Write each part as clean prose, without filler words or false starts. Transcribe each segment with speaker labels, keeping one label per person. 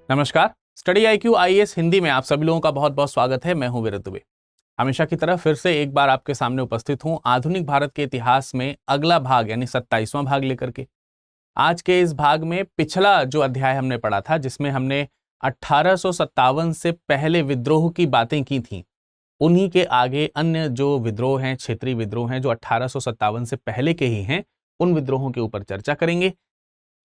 Speaker 1: नमस्कार। Study IQ IAS Hindi में आप सभी लोगों का बहुत बहुत स्वागत है। मैं हूं विरत दुबे। हमेशा की तरह फिर से एक बार आपके सामने उपस्थित हूं आधुनिक भारत के इतिहास में अगला भाग यानी 27वां भाग लेकर के। आज के इस भाग में पिछला जो अध्याय हमने पढ़ा था, जिसमें हमने 1857 से पहले विद्रोह की बातें की थी, उन्हीं के आगे अन्य जो विद्रोह हैं, क्षेत्रीय विद्रोह हैं जो 1857 से पहले के ही हैं, उन विद्रोहों के ऊपर चर्चा करेंगे।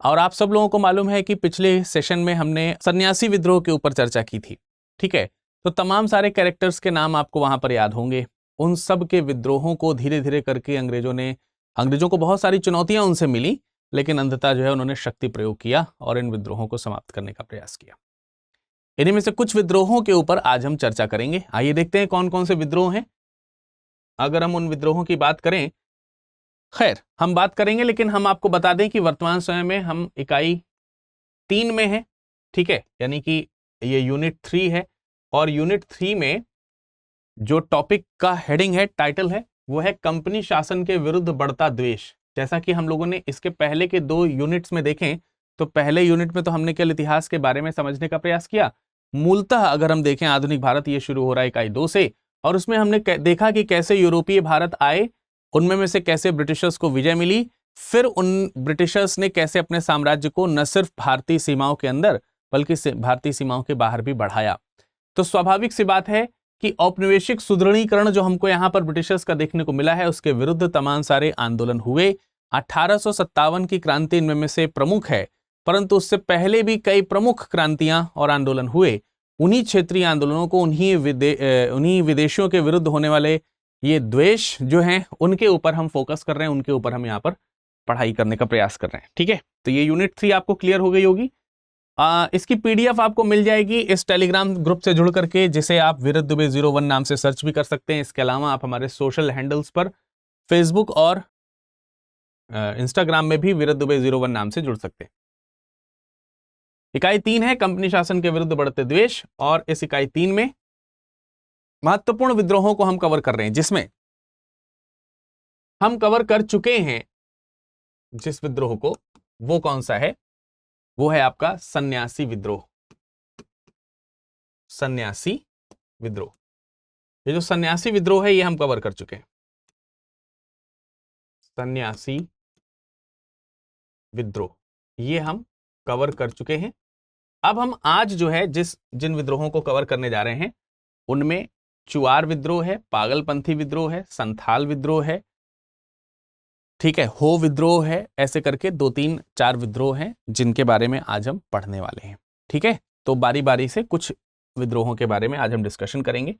Speaker 1: और आप सब लोगों को मालूम है कि पिछले सेशन में हमने सन्यासी विद्रोह के ऊपर चर्चा की थी। ठीक है, तो तमाम सारे कैरेक्टर्स के नाम आपको वहां पर याद होंगे। उन सब के विद्रोहों को धीरे धीरे करके अंग्रेजों को बहुत सारी चुनौतियां उनसे मिली, लेकिन अंततः जो है उन्होंने शक्ति प्रयोग किया और इन विद्रोहों को समाप्त करने का प्रयास किया। इन्हीं में से कुछ विद्रोहों के ऊपर आज हम चर्चा करेंगे। आइए देखते हैं कौन कौन से विद्रोह हैं। अगर हम उन विद्रोहों की बात करें, खैर हम बात करेंगे, लेकिन हम आपको बता दें कि वर्तमान समय में हम इकाई 3 में हैं। ठीक है, यानी कि ये यूनिट 3 है और यूनिट 3 में जो टॉपिक का हेडिंग है, टाइटल है, वो है कंपनी शासन के विरुद्ध बढ़ता द्वेष। जैसा कि हम लोगों ने इसके पहले के 2 यूनिट्स में देखें, तो पहले यूनिट में तो हमने केवल इतिहास के बारे में समझने का प्रयास किया। मूलतः अगर हम देखें आधुनिक भारत, ये शुरू हो रहा है इकाई 2 से, और उसमें हमने देखा कि कैसे यूरोपीय भारत आए, उनमें में से कैसे ब्रिटिशर्स को विजय मिली, फिर उन ब्रिटिशर्स ने कैसे अपने साम्राज्य को न सिर्फ भारतीय सीमाओं के अंदर बल्कि भारतीय सीमाओं के बाहर भी बढ़ाया। तो स्वाभाविक सी बात है कि औपनिवेशिक सुदृढ़ीकरण जो हमको यहां पर ब्रिटिशर्स का देखने को मिला है, उसके विरुद्ध तमाम सारे आंदोलन हुए। 1857 की क्रांति इनमें में से प्रमुख है, परंतु उससे पहले भी कई प्रमुख क्रांतियां और आंदोलन हुए। उन्हीं क्षेत्रीय आंदोलनों को, उन्हीं विदेशियों के विरुद्ध होने वाले ये द्वेष जो हैं, उनके ऊपर हम फोकस कर रहे हैं, उनके ऊपर हम यहाँ पर पढ़ाई करने का प्रयास कर रहे हैं। ठीक है, तो ये यूनिट 3 आपको क्लियर हो गई होगी। इसकी PDF आपको मिल जाएगी इस टेलीग्राम ग्रुप से जुड़ करके, जिसे आप विरत दुबे 01 नाम से सर्च भी कर सकते हैं। इसके अलावा आप हमारे सोशल हैंडल्स पर फेसबुक और इंस्टाग्राम में भी विरत दुबे 01 नाम से जुड़ सकते हैं। इकाई 3 है कंपनी शासन के विरुद्ध बढ़ते द्वेष, और इस इकाई 3 में महत्वपूर्ण विद्रोहों को हम कवर कर रहे हैं, जिसमें हम कवर कर चुके हैं जिस विद्रोह को, वो कौन सा है? वो है आपका सन्यासी विद्रोह। सन्यासी विद्रोह, ये जो सन्यासी विद्रोह है, ये हम कवर कर चुके हैं। सन्यासी विद्रोह ये हम कवर कर चुके हैं। अब हम आज जो है जिन विद्रोहों को कवर करने जा रहे हैं, उनमें चुआर विद्रोह है, पागलपंथी विद्रोह है, संथाल विद्रोह है, ठीक है, हो विद्रोह है, ऐसे करके 2-3-4 विद्रोह हैं जिनके बारे में आज हम पढ़ने वाले हैं। ठीक है, तो बारी बारी से कुछ विद्रोहों के बारे में आज हम डिस्कशन करेंगे।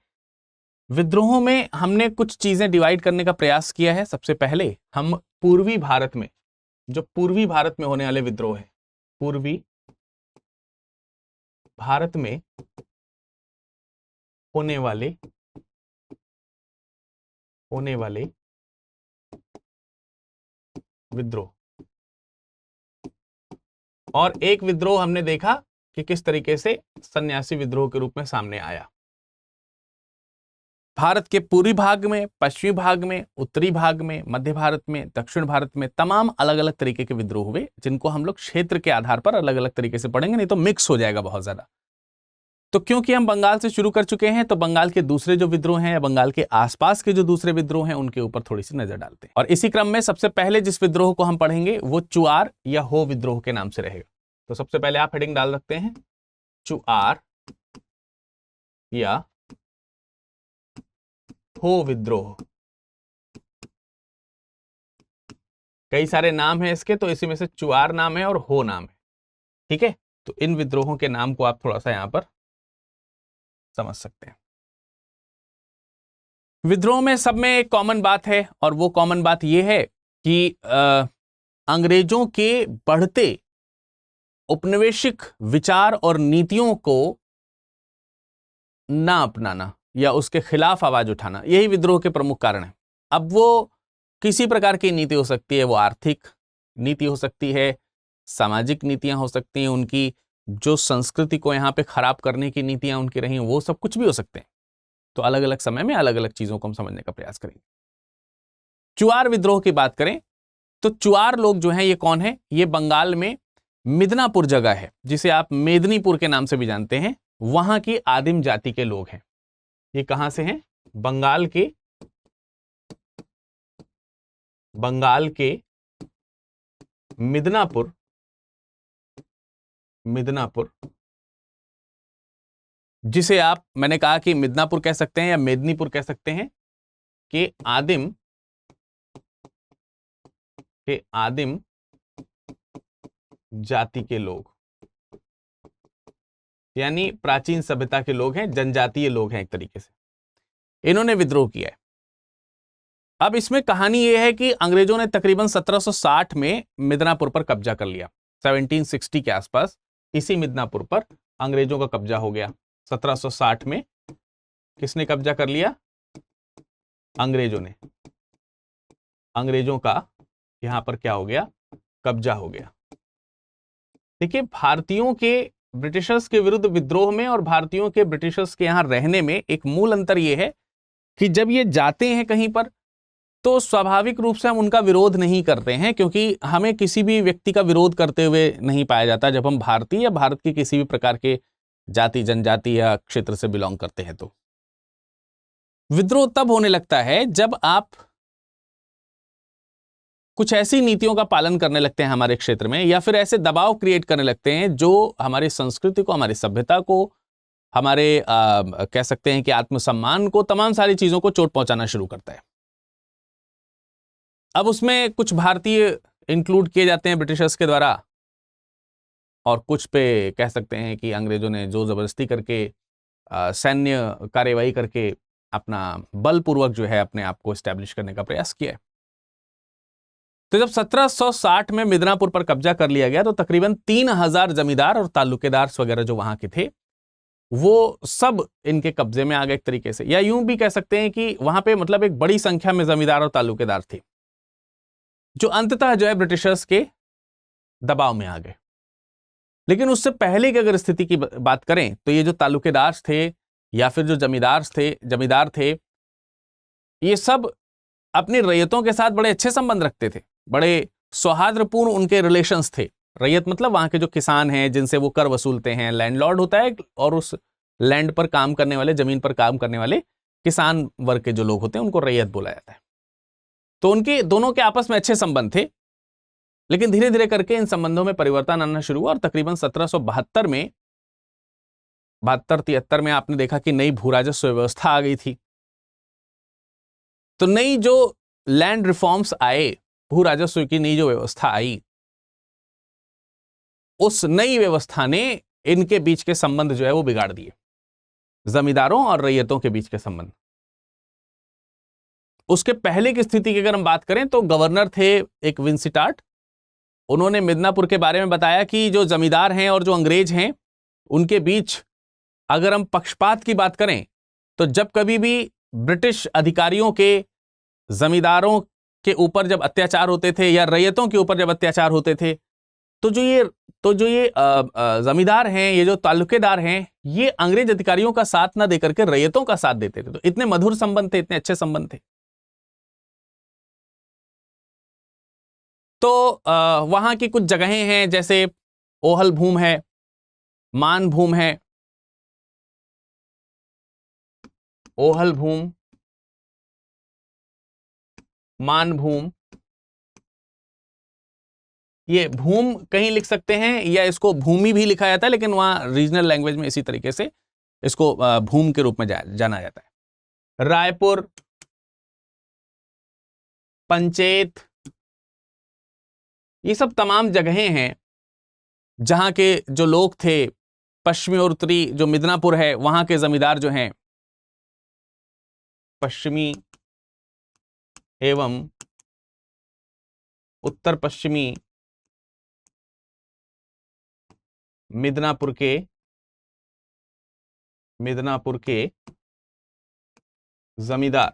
Speaker 1: विद्रोहों में हमने कुछ चीजें डिवाइड करने का प्रयास किया है। सबसे पहले हम पूर्वी भारत में, जो पूर्वी भारत में होने वाले विद्रोह है, पूर्वी भारत में होने वाले विद्रोह, और एक विद्रोह हमने देखा कि किस तरीके से सन्यासी विद्रोह के रूप में सामने आया। भारत के पूर्वी भाग में, पश्चिमी भाग में, उत्तरी भाग में, मध्य भारत में, दक्षिण भारत में तमाम अलग अलग तरीके के विद्रोह हुए, जिनको हम लोग क्षेत्र के आधार पर अलग अलग तरीके से पढ़ेंगे, नहीं तो मिक्स हो जाएगा बहुत ज्यादा। तो क्योंकि हम बंगाल से शुरू कर चुके हैं, तो बंगाल के दूसरे जो विद्रोह हैं या बंगाल के आसपास के जो दूसरे विद्रोह हैं, उनके ऊपर थोड़ी सी नजर डालते हैं। और इसी क्रम में सबसे पहले जिस विद्रोह को हम पढ़ेंगे वो चुआर या हो विद्रोह के नाम से रहेगा। तो सबसे पहले आप हेडिंग डाल सकते हैं, चुआर या हो विद्रोह। कई सारे नाम हैं इसके, तो इसी में से चुआर नाम है और हो नाम है। ठीक है, तो इन विद्रोहों के नाम को आप थोड़ा सा यहां पर समझ सकते हैं। विद्रोह में सब में एक कॉमन बात है, और वो कॉमन बात ये है कि अंग्रेजों के बढ़ते औपनिवेशिक विचार और नीतियों को ना अपनाना या उसके खिलाफ आवाज उठाना, यही विद्रोह के प्रमुख कारण है। अब वो किसी प्रकार की नीति हो सकती है, वो आर्थिक नीति हो सकती है, सामाजिक नीतियां हो सकती हैं, उनकी जो संस्कृति को यहाँ पे खराब करने की नीतियां उनकी रही, वो सब कुछ भी हो सकते हैं। तो अलग अलग समय में अलग अलग चीजों को हम समझने का प्रयास करेंगे। चुआर विद्रोह की बात करें तो चुआर लोग जो हैं, ये कौन है? ये बंगाल में मिदनापुर जगह है जिसे आप मेदिनीपुर के नाम से भी जानते हैं, वहां की आदिम जाति के लोग हैं। ये कहां से हैं? बंगाल के मिदनापुर जिसे आप, मैंने कहा कि मिदनापुर कह सकते हैं या मेदिनीपुर कह सकते हैं, के आदिम जाति के लोग, यानी प्राचीन सभ्यता के लोग हैं, जनजातीय लोग हैं एक तरीके से। इन्होंने विद्रोह किया है। अब इसमें कहानी यह है कि अंग्रेजों ने तकरीबन 1760 में मिदनापुर पर कब्जा कर लिया। 1760 के आसपास इसी मिदनापुर पर अंग्रेजों का कब्जा हो गया। 1760 में किसने कब्जा कर लिया? अंग्रेजों ने। अंग्रेजों का यहां पर क्या हो गया? कब्जा हो गया। देखिए, भारतीयों के ब्रिटिशर्स के विरुद्ध विद्रोह में और भारतीयों के ब्रिटिशर्स के यहां रहने में एक मूल अंतर यह है कि जब ये जाते हैं कहीं पर तो स्वाभाविक रूप से हम उनका विरोध नहीं करते हैं, क्योंकि हमें किसी भी व्यक्ति का विरोध करते हुए नहीं पाया जाता जब हम भारतीय या भारत के किसी भी प्रकार के जाति, जनजाति या क्षेत्र से बिलोंग करते हैं। तो विद्रोह तब होने लगता है जब आप कुछ ऐसी नीतियों का पालन करने लगते हैं हमारे क्षेत्र में, या फिर ऐसे दबाव क्रिएट करने लगते हैं जो हमारी संस्कृति को, हमारी सभ्यता को, हमारे कह सकते हैं कि आत्मसम्मान को, तमाम सारी चीजों को चोट पहुंचाना शुरू करता है। अब उसमें कुछ भारतीय इंक्लूड किए जाते हैं ब्रिटिशर्स के द्वारा, और कुछ पे कह सकते हैं कि अंग्रेजों ने जोर जबरदस्ती करके, सैन्य कार्यवाही करके अपना बलपूर्वक जो है अपने आप को स्टैब्लिश करने का प्रयास किया है। तो जब 1760 में मिदनापुर पर कब्जा कर लिया गया तो तकरीबन 3000 जमींदार और तालुकेदार वगैरह जो वहां के थे वो सब इनके कब्जे में आ गए एक तरीके से, या यूं भी कह सकते हैं कि वहां पे मतलब एक बड़ी संख्या में जमींदार और तालुकेदार थे जो अंततः जो है ब्रिटिशर्स के दबाव में आ गए। लेकिन उससे पहले की अगर स्थिति की बात करें तो ये जो तालुकेदार थे या फिर जो जमींदार थे ये सब अपनी रैयतों के साथ बड़े अच्छे संबंध रखते थे, बड़े सौहार्दपूर्ण उनके रिलेशंस थे। रैयत मतलब वहां के जो किसान हैं जिनसे वो कर वसूलते हैं, लैंडलॉर्ड होता है, और उस लैंड पर काम करने वाले, जमीन पर काम करने वाले किसान वर्ग के जो लोग होते हैं उनको रैयत बोला जाता है। तो उनके दोनों के आपस में अच्छे संबंध थे, लेकिन धीरे धीरे करके इन संबंधों में परिवर्तन आना शुरू हुआ और तकरीबन 1772 में, 72-73 में आपने देखा कि नई भू राजस्व व्यवस्था आ गई थी। तो नई जो लैंड रिफॉर्म्स आए, भू राजस्व की नई जो व्यवस्था आई, उस नई व्यवस्था ने इनके बीच के संबंध जो है वो बिगाड़ दिए, जमींदारों और रैयतों के बीच के संबंध। उसके पहले की स्थिति की अगर हम बात करें तो गवर्नर थे एक विंसिटार्ट। उन्होंने मिदनापुर के बारे में बताया कि जो जमींदार हैं और जो अंग्रेज हैं उनके बीच अगर हम पक्षपात की बात करें तो जब कभी भी ब्रिटिश अधिकारियों के जमींदारों के ऊपर जब अत्याचार होते थे या रैयतों के ऊपर जब अत्याचार होते थे तो जो ये जमींदार हैं, ये जो तालुकेदार हैं, ये अंग्रेज अधिकारियों का साथ ना देकर के रैयतों का साथ देते थे। तो इतने मधुर संबंध थे, इतने अच्छे संबंध थे। तो वहां की कुछ जगहें हैं जैसे ओहल भूम है, मान भूम है, ओहल भूम, मान भूम। ये भूम कहीं लिख सकते हैं या इसको भूमि भी लिखा जाता है, लेकिन वहां रीजनल लैंग्वेज में इसी तरीके से इसको भूम के रूप में जाना जाता है। रायपुर, पंचेत, ये सब तमाम जगहें हैं जहां के जो लोग थे, पश्चिमी और उत्तरी जो मिदनापुर है वहां के जमींदार जो हैं, पश्चिमी एवं उत्तर पश्चिमी मिदनापुर के जमींदार,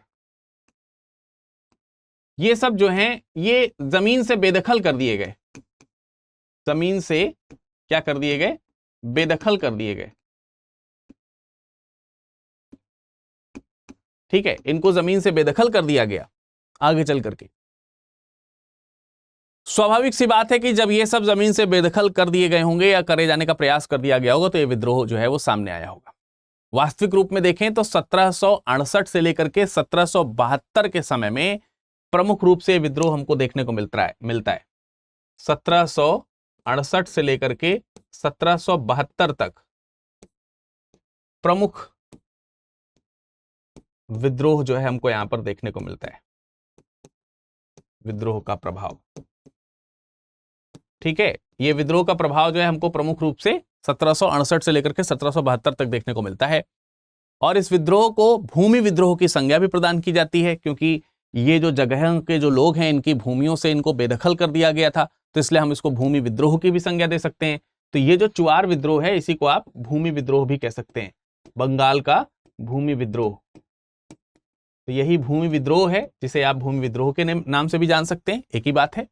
Speaker 1: ये सब जो हैं ये जमीन से बेदखल कर दिए गए। जमीन से क्या कर दिए गए? बेदखल कर दिए गए। ठीक है, इनको जमीन से बेदखल कर दिया गया आगे चल करके। स्वाभाविक सी बात है कि जब ये सब जमीन से बेदखल कर दिए गए होंगे या करे जाने का प्रयास कर दिया गया होगा तो ये विद्रोह जो है वो सामने आया होगा। वास्तविक रूप में देखें तो 1768 से लेकर के 1772 के समय में प्रमुख रूप से विद्रोह हमको देखने को मिलता है 1768 से लेकर के 1772 तक प्रमुख विद्रोह जो है हमको यहां पर देखने को मिलता है, विद्रोह का प्रभाव। ठीक है, ये विद्रोह का प्रभाव जो है हमको प्रमुख रूप से 1768 से लेकर के 1772 तक देखने को मिलता है। और इस विद्रोह को भूमि विद्रोह की संज्ञा भी प्रदान की जाती है, क्योंकि ये जो जगह के जो लोग हैं इनकी भूमियों से इनको बेदखल कर दिया गया था, तो इसलिए हम इसको भूमि विद्रोह की भी संज्ञा दे सकते हैं। तो ये जो चुआर विद्रोह है इसी को आप भूमि विद्रोह भी कह सकते हैं, बंगाल का भूमि विद्रोह। तो यही भूमि विद्रोह है जिसे आप भूमि विद्रोह के नाम से भी जान सकते हैं, एक ही बात है।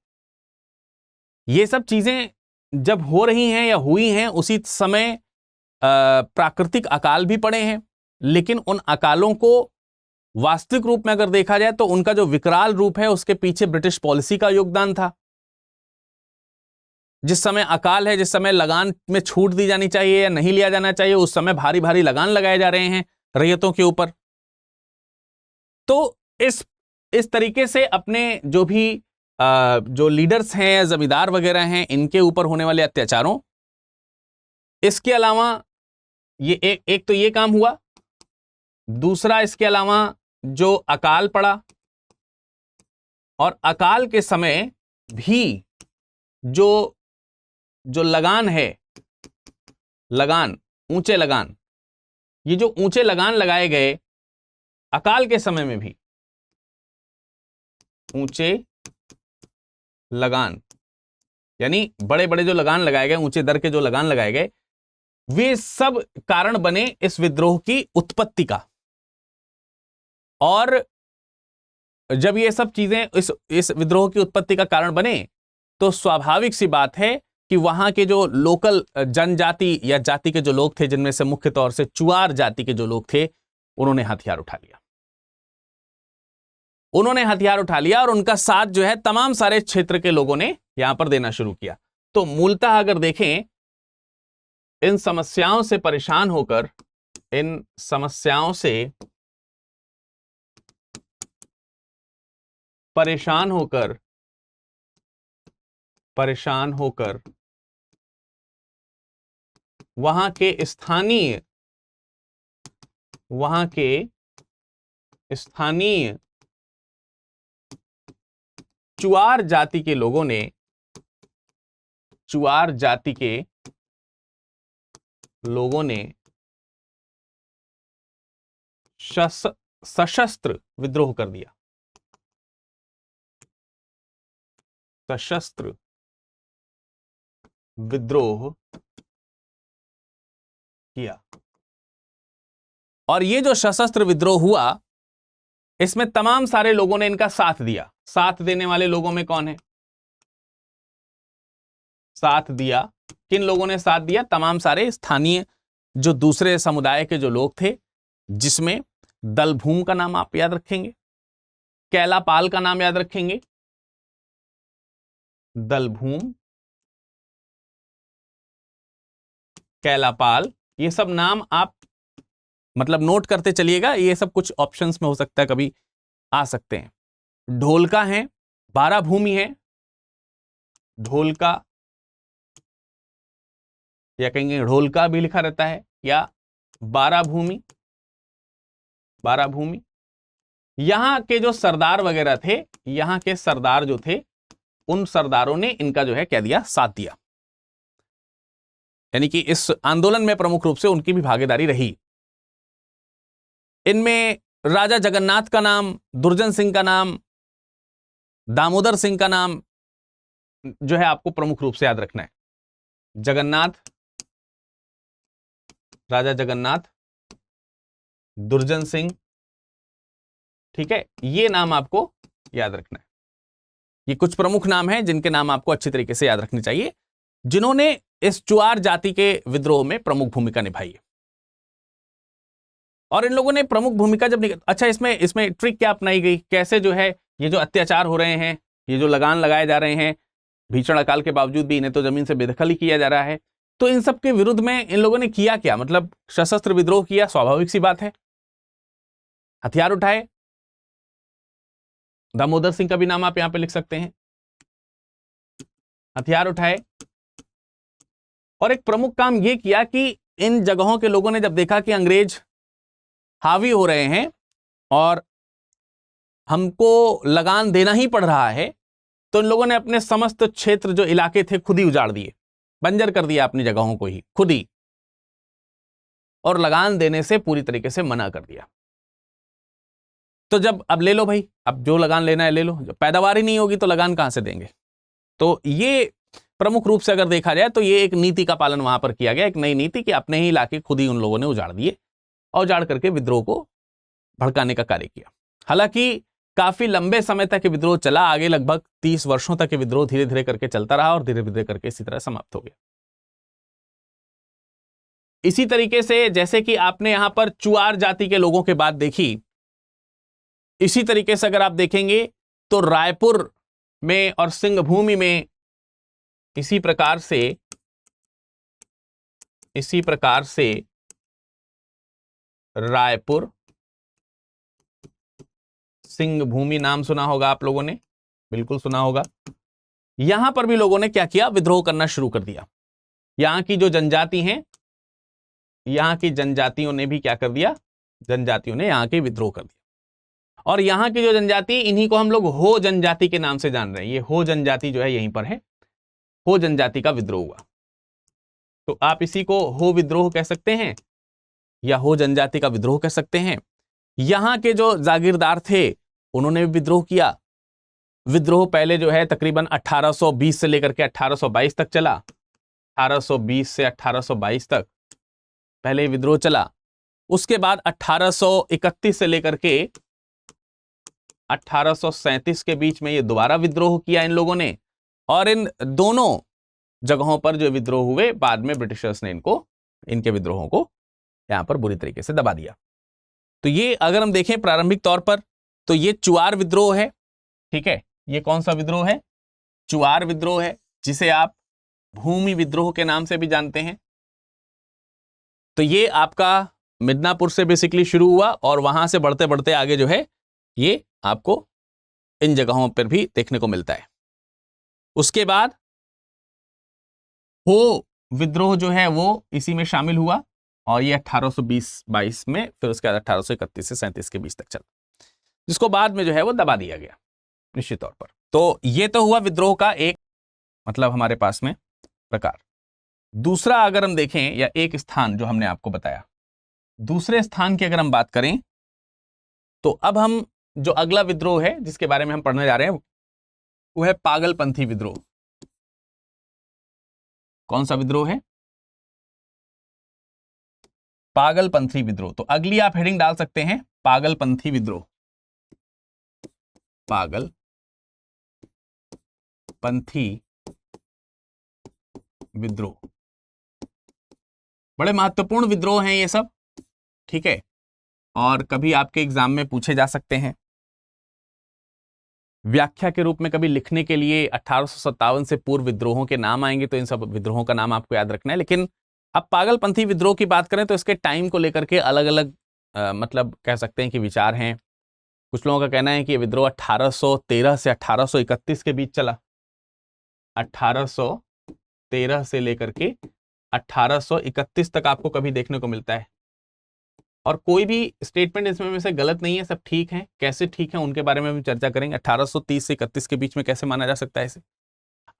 Speaker 1: ये सब चीजें जब हो रही हैं या हुई हैं उसी समय प्राकृतिक अकाल भी पड़े हैं, लेकिन उन अकालों को वास्तविक रूप में अगर देखा जाए तो उनका जो विकराल रूप है उसके पीछे ब्रिटिश पॉलिसी का योगदान था। जिस समय अकाल है, जिस समय लगान में छूट दी जानी चाहिए या नहीं लिया जाना चाहिए, उस समय भारी भारी लगान लगाए जा रहे हैं रैयतों के ऊपर। तो इस तरीके से अपने जो भी जो लीडर्स हैं या जमींदार वगैरह हैं इनके ऊपर होने वाले अत्याचारों, इसके अलावा ये एक तो ये काम हुआ, दूसरा इसके अलावा जो अकाल पड़ा, और अकाल के समय भी जो लगान है, लगान, ऊंचे लगान, ये जो ऊंचे लगान लगाए गए अकाल के समय में भी, ऊंचे लगान यानी बड़े बड़े जो लगान लगाए गए, ऊंचे दर के जो लगान लगाए गए, वे सब कारण बने इस विद्रोह की उत्पत्ति का। और जब ये सब चीजें इस विद्रोह की उत्पत्ति का कारण बने तो स्वाभाविक सी बात है कि वहां के जो लोकल जनजाति या जाति के जो लोग थे, जिनमें से मुख्य तौर से चुआर जाति के जो लोग थे, उन्होंने हथियार उठा लिया। उन्होंने हथियार उठा लिया और उनका साथ जो है तमाम सारे क्षेत्र के लोगों ने यहां पर देना शुरू किया। तो मूलतः अगर देखें, इन समस्याओं से परेशान होकर, इन समस्याओं से परेशान होकर वहां के स्थानीय चुआर जाति के लोगों ने, चुआर जाति के लोगों ने सशस्त्र विद्रोह कर दिया, सशस्त्र विद्रोह किया। और ये जो सशस्त्र विद्रोह हुआ, इसमें तमाम सारे लोगों ने इनका साथ दिया। साथ देने वाले लोगों में कौन है? साथ दिया, किन लोगों ने साथ दिया? तमाम सारे स्थानीय जो दूसरे समुदाय के जो लोग थे, जिसमें दलभूम का नाम आप याद रखेंगे, कैलापाल का नाम याद रखेंगे, दलभूम, कैलापाल, ये सब नाम आप मतलब नोट करते चलिएगा। ये सब कुछ ऑप्शंस में हो सकता है, कभी आ सकते हैं। ढोलका है, बारह भूमि है, ढोलका या कहेंगे ढोलका भी लिखा रहता है, या बारह भूमि, बारह भूमि। यहां के जो सरदार वगैरह थे, यहां के सरदार जो थे, उन सरदारों ने इनका जो है क्या दिया? साथ दिया। यानी कि इस आंदोलन में प्रमुख रूप से उनकी भी भागीदारी रही। इनमें राजा जगन्नाथ का नाम, दुर्जन सिंह का नाम, दामोदर सिंह का नाम जो है आपको प्रमुख रूप से याद रखना है। जगन्नाथ, राजा जगन्नाथ, दुर्जन सिंह, ठीक है, ये नाम आपको याद रखना है। ये कुछ प्रमुख नाम हैं जिनके नाम आपको अच्छी तरीके से याद रखने चाहिए, जिन्होंने इस चुआर जाति के विद्रोह में प्रमुख भूमिका निभाई है। और इन लोगों ने प्रमुख भूमिका जब अच्छा, इसमें ट्रिक क्या अपनाई गई, कैसे जो है ये जो अत्याचार हो रहे हैं, ये जो लगान लगाए जा रहे हैं, भीषण अकाल के बावजूद भी इन्हें तो जमीन से बेदखल ही किया जा रहा है। तो इन सब के विरुद्ध में इन लोगों ने किया क्या, मतलब सशस्त्र विद्रोह किया, स्वाभाविक सी बात है, हथियार उठाए। दामोदर सिंह का भी नाम आप यहां पे लिख सकते हैं, हथियार उठाए। और एक प्रमुख काम यह किया कि इन जगहों के लोगों ने जब देखा कि अंग्रेज हावी हो रहे हैं और हमको लगान देना ही पड़ रहा है, तो इन लोगों ने अपने समस्त क्षेत्र जो इलाके थे खुद ही उजाड़ दिए, बंजर कर दिया अपनी जगहों को ही खुद ही, और लगान देने से पूरी तरीके से मना कर दिया। तो जब अब ले लो भाई, अब जो लगान लेना है ले लो, जब पैदावार ही नहीं होगी तो लगान कहां से देंगे। तो ये प्रमुख रूप से अगर देखा जाए तो ये एक नीति का पालन वहां पर किया गया, एक नई नीति कि अपने ही इलाके खुद ही उन लोगों ने उजाड़ दिए और उजाड़ करके विद्रोह को भड़काने का कार्य किया। हालांकि काफी लंबे समय तक विद्रोह चला, आगे लगभग 30 वर्षों तक विद्रोह धीरे धीरे करके चलता रहा और धीरे धीरे करके इसी तरह समाप्त हो गया। इसी तरीके से जैसे कि आपने यहां पर चुआर जाति के लोगों के बात देखी, इसी तरीके से अगर आप देखेंगे तो रायपुर में और सिंहभूमि में इसी प्रकार से रायपुर, सिंहभूमि नाम सुना होगा आप लोगों ने, बिल्कुल सुना होगा। यहां पर भी लोगों ने क्या किया, विद्रोह करना शुरू कर दिया। यहां की जो जनजाति हैं, यहां की जनजातियों ने भी क्या कर दिया, जनजातियों ने यहां के विद्रोह कर दिया। और यहां की जो जनजाति, इन्हीं को हम लोग हो जनजाति के नाम से जान रहे हैं। ये हो जनजाति जो है यहीं पर है, हो जनजाति का विद्रोह हुआ। तो आप इसी को हो विद्रोह कह सकते हैं या हो जनजाति का विद्रोह कह सकते हैं। यहां के जो जागीरदार थे उन्होंने भी विद्रोह किया। विद्रोह पहले जो है तकरीबन 1820 से लेकर के 1822 तक चला। 1820 से 1822 तक पहले विद्रोह चला। उसके बाद 1831 से लेकर के 1837 के बीच में ये दोबारा विद्रोह किया इन लोगों ने, और इन दोनों जगहों पर जो विद्रोह हुए बाद में ब्रिटिशर्स ने इनके विद्रोहों को यहां पर बुरी तरीके से दबा दिया। तो ये अगर हम देखें प्रारंभिक तौर पर तो ये चुआर विद्रोह है, ठीक है। ये कौन सा विद्रोह है, चुआर विद्रोह है, जिसे आप भूमि विद्रोह के नाम से भी जानते हैं। तो ये आपका मिदनापुर से बेसिकली शुरू हुआ और वहां से बढ़ते बढ़ते आगे जो है ये आपको इन जगहों पर भी देखने को मिलता है। उसके बाद हो विद्रोह जो है वो इसी में शामिल हुआ और ये 1820-22 में, फिर उसके बाद 1831 से 37 के बीच तक चला, जिसको बाद में जो है वो दबा दिया गया निश्चित तौर पर। तो ये तो हुआ विद्रोह का एक मतलब हमारे पास में प्रकार। दूसरा अगर हम देखें, या एक स्थान जो हमने आपको बताया, दूसरे स्थान की अगर हम बात करें तो अब हम जो अगला विद्रोह है जिसके बारे में हम पढ़ने जा रहे हैं वो है पागलपंथी विद्रोह। कौन सा विद्रोह है, पागलपंथी विद्रोह। तो अगली आप हेडिंग डाल सकते हैं पागलपंथी विद्रोह। पागलपंथी विद्रोह, बड़े महत्वपूर्ण विद्रोह हैं ये सब, ठीक है, और कभी आपके एग्जाम में पूछे जा सकते हैं व्याख्या के रूप में। कभी लिखने के लिए 1857 से पूर्व विद्रोहों के नाम आएंगे तो इन सब विद्रोहों का नाम आपको याद रखना है। लेकिन अब पागलपंथी विद्रोह की बात करें तो इसके टाइम को लेकर के अलग अलग मतलब कह सकते हैं कि विचार हैं। कुछ लोगों का कहना है कि ये विद्रोह 1813 से 1831 के बीच चला। 1813 से लेकर के 1831 तक आपको कभी देखने को मिलता है, और कोई भी स्टेटमेंट इसमें में से गलत नहीं है, सब ठीक है। कैसे ठीक है उनके बारे में भी चर्चा करेंगे। 1830 से 31 के बीच में कैसे माना जा सकता है इसे।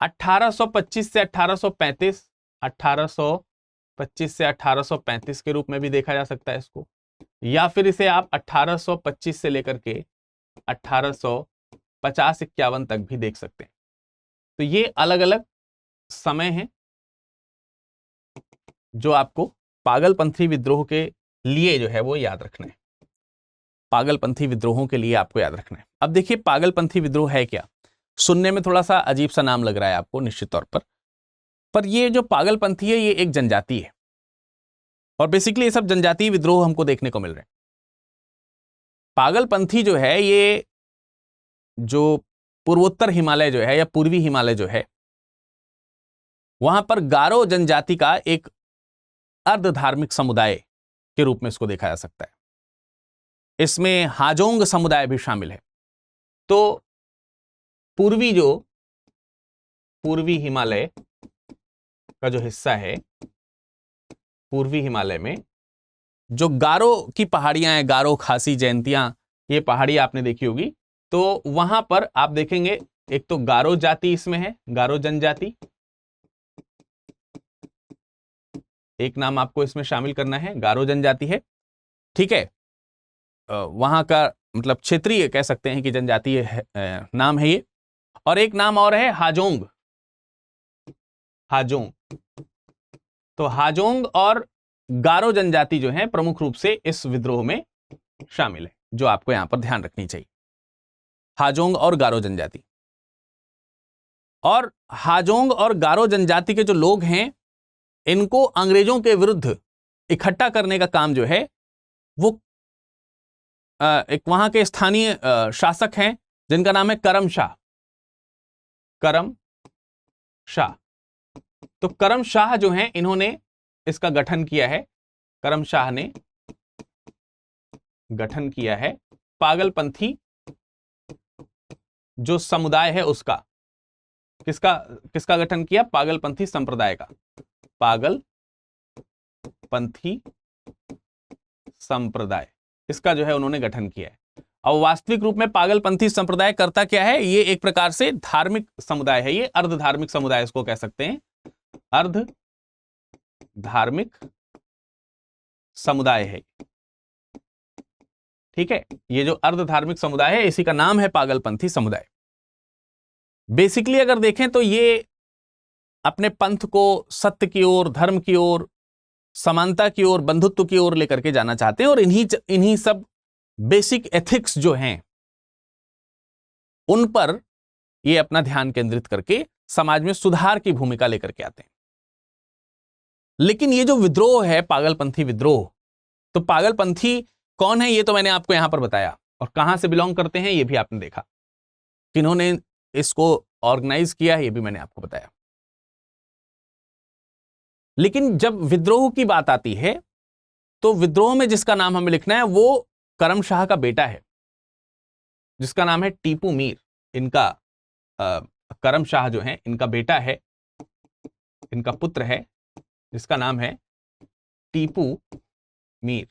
Speaker 1: 1825 से 1835, 1825 से 1835 के रूप में भी देखा जा सकता है इसको, या फिर इसे आप 1825 से लेकर के 1850-51 तक भी देख सकते हैं। तो ये अलग अलग समय हैं जो आपको पागलपंथी विद्रोह के लिए जो है वो याद रखना है। पागलपंथी विद्रोहों के लिए आपको याद रखना है। अब देखिए पागलपंथी विद्रोह है क्या। सुनने में थोड़ा सा अजीब सा नाम लग रहा है आपको निश्चित तौर पर ये जो पागलपंथी है ये एक जनजाति है, और बेसिकली ये सब जनजातीय विद्रोह हमको देखने को मिल रहे हैं। पागलपंथी जो है ये जो पूर्वोत्तर हिमालय जो है या पूर्वी हिमालय जो है वहां पर गारो जनजाति का एक अर्ध धार्मिक समुदाय के रूप में इसको देखा जा सकता है। इसमें हाजोंग समुदाय भी शामिल है। तो पूर्वी हिमालय का जो हिस्सा है, पूर्वी हिमालय में जो गारो की पहाड़ियां हैं, गारो, खासी, जयंतियां, ये पहाड़ी आपने देखी होगी। तो वहां पर आप देखेंगे एक तो गारो जाति इसमें है, गारो जनजाति, एक नाम आपको इसमें शामिल करना है, गारो जनजाति है, ठीक है। वहां का मतलब क्षेत्रीय कह सकते हैं कि जनजातीय नाम है ये। और एक नाम और है हाजोंग, हाजोंग। तो हाजोंग और गारो जनजाति जो है प्रमुख रूप से इस विद्रोह में शामिल है, जो आपको यहां पर ध्यान रखनी चाहिए, हाजोंग और गारो जनजाति। और हाजोंग और गारो जनजाति के जो लोग हैं, इनको अंग्रेजों के विरुद्ध इकट्ठा करने का काम जो है वो एक वहां के स्थानीय शासक हैं जिनका नाम है करम शाह, करम शाह। तो करम शाह जो हैं, इन्होंने इसका गठन किया है, करम शाह ने गठन किया है पागलपंथी जो समुदाय है उसका। किसका गठन किया? पागलपंथी संप्रदाय का, पागलपंथी संप्रदाय, इसका जो है उन्होंने गठन किया है। अब वास्तविक रूप में पागलपंथी संप्रदाय करता क्या है? ये एक प्रकार से धार्मिक समुदाय है, ये अर्ध धार्मिक समुदाय इसको कह सकते हैं, अर्ध धार्मिक समुदाय है, ठीक है। ये जो अर्ध धार्मिक समुदाय है, इसी का नाम है पागलपंथी समुदाय। बेसिकली अगर देखें तो ये अपने पंथ को सत्य की ओर, धर्म की ओर, समानता की ओर, बंधुत्व की ओर लेकर के जाना चाहते हैं, और इन्हीं सब बेसिक एथिक्स जो हैं उन पर ये अपना ध्यान केंद्रित करके समाज में सुधार की भूमिका लेकर के आते हैं। लेकिन ये जो विद्रोह है, पागलपंथी विद्रोह, तो पागलपंथी कौन है ये तो मैंने आपको यहां पर बताया, और कहां से बिलोंग करते हैं ये भी आपने देखा, किन्होंने इसको ऑर्गेनाइज किया ये भी मैंने आपको बताया। लेकिन जब विद्रोह की बात आती है तो विद्रोह में जिसका नाम हमें लिखना है वो करम शाह का बेटा है, जिसका नाम है टीपू मीर। इनका करम शाह जो है इनका बेटा है, इनका पुत्र है, जिसका नाम है टीपू मीर,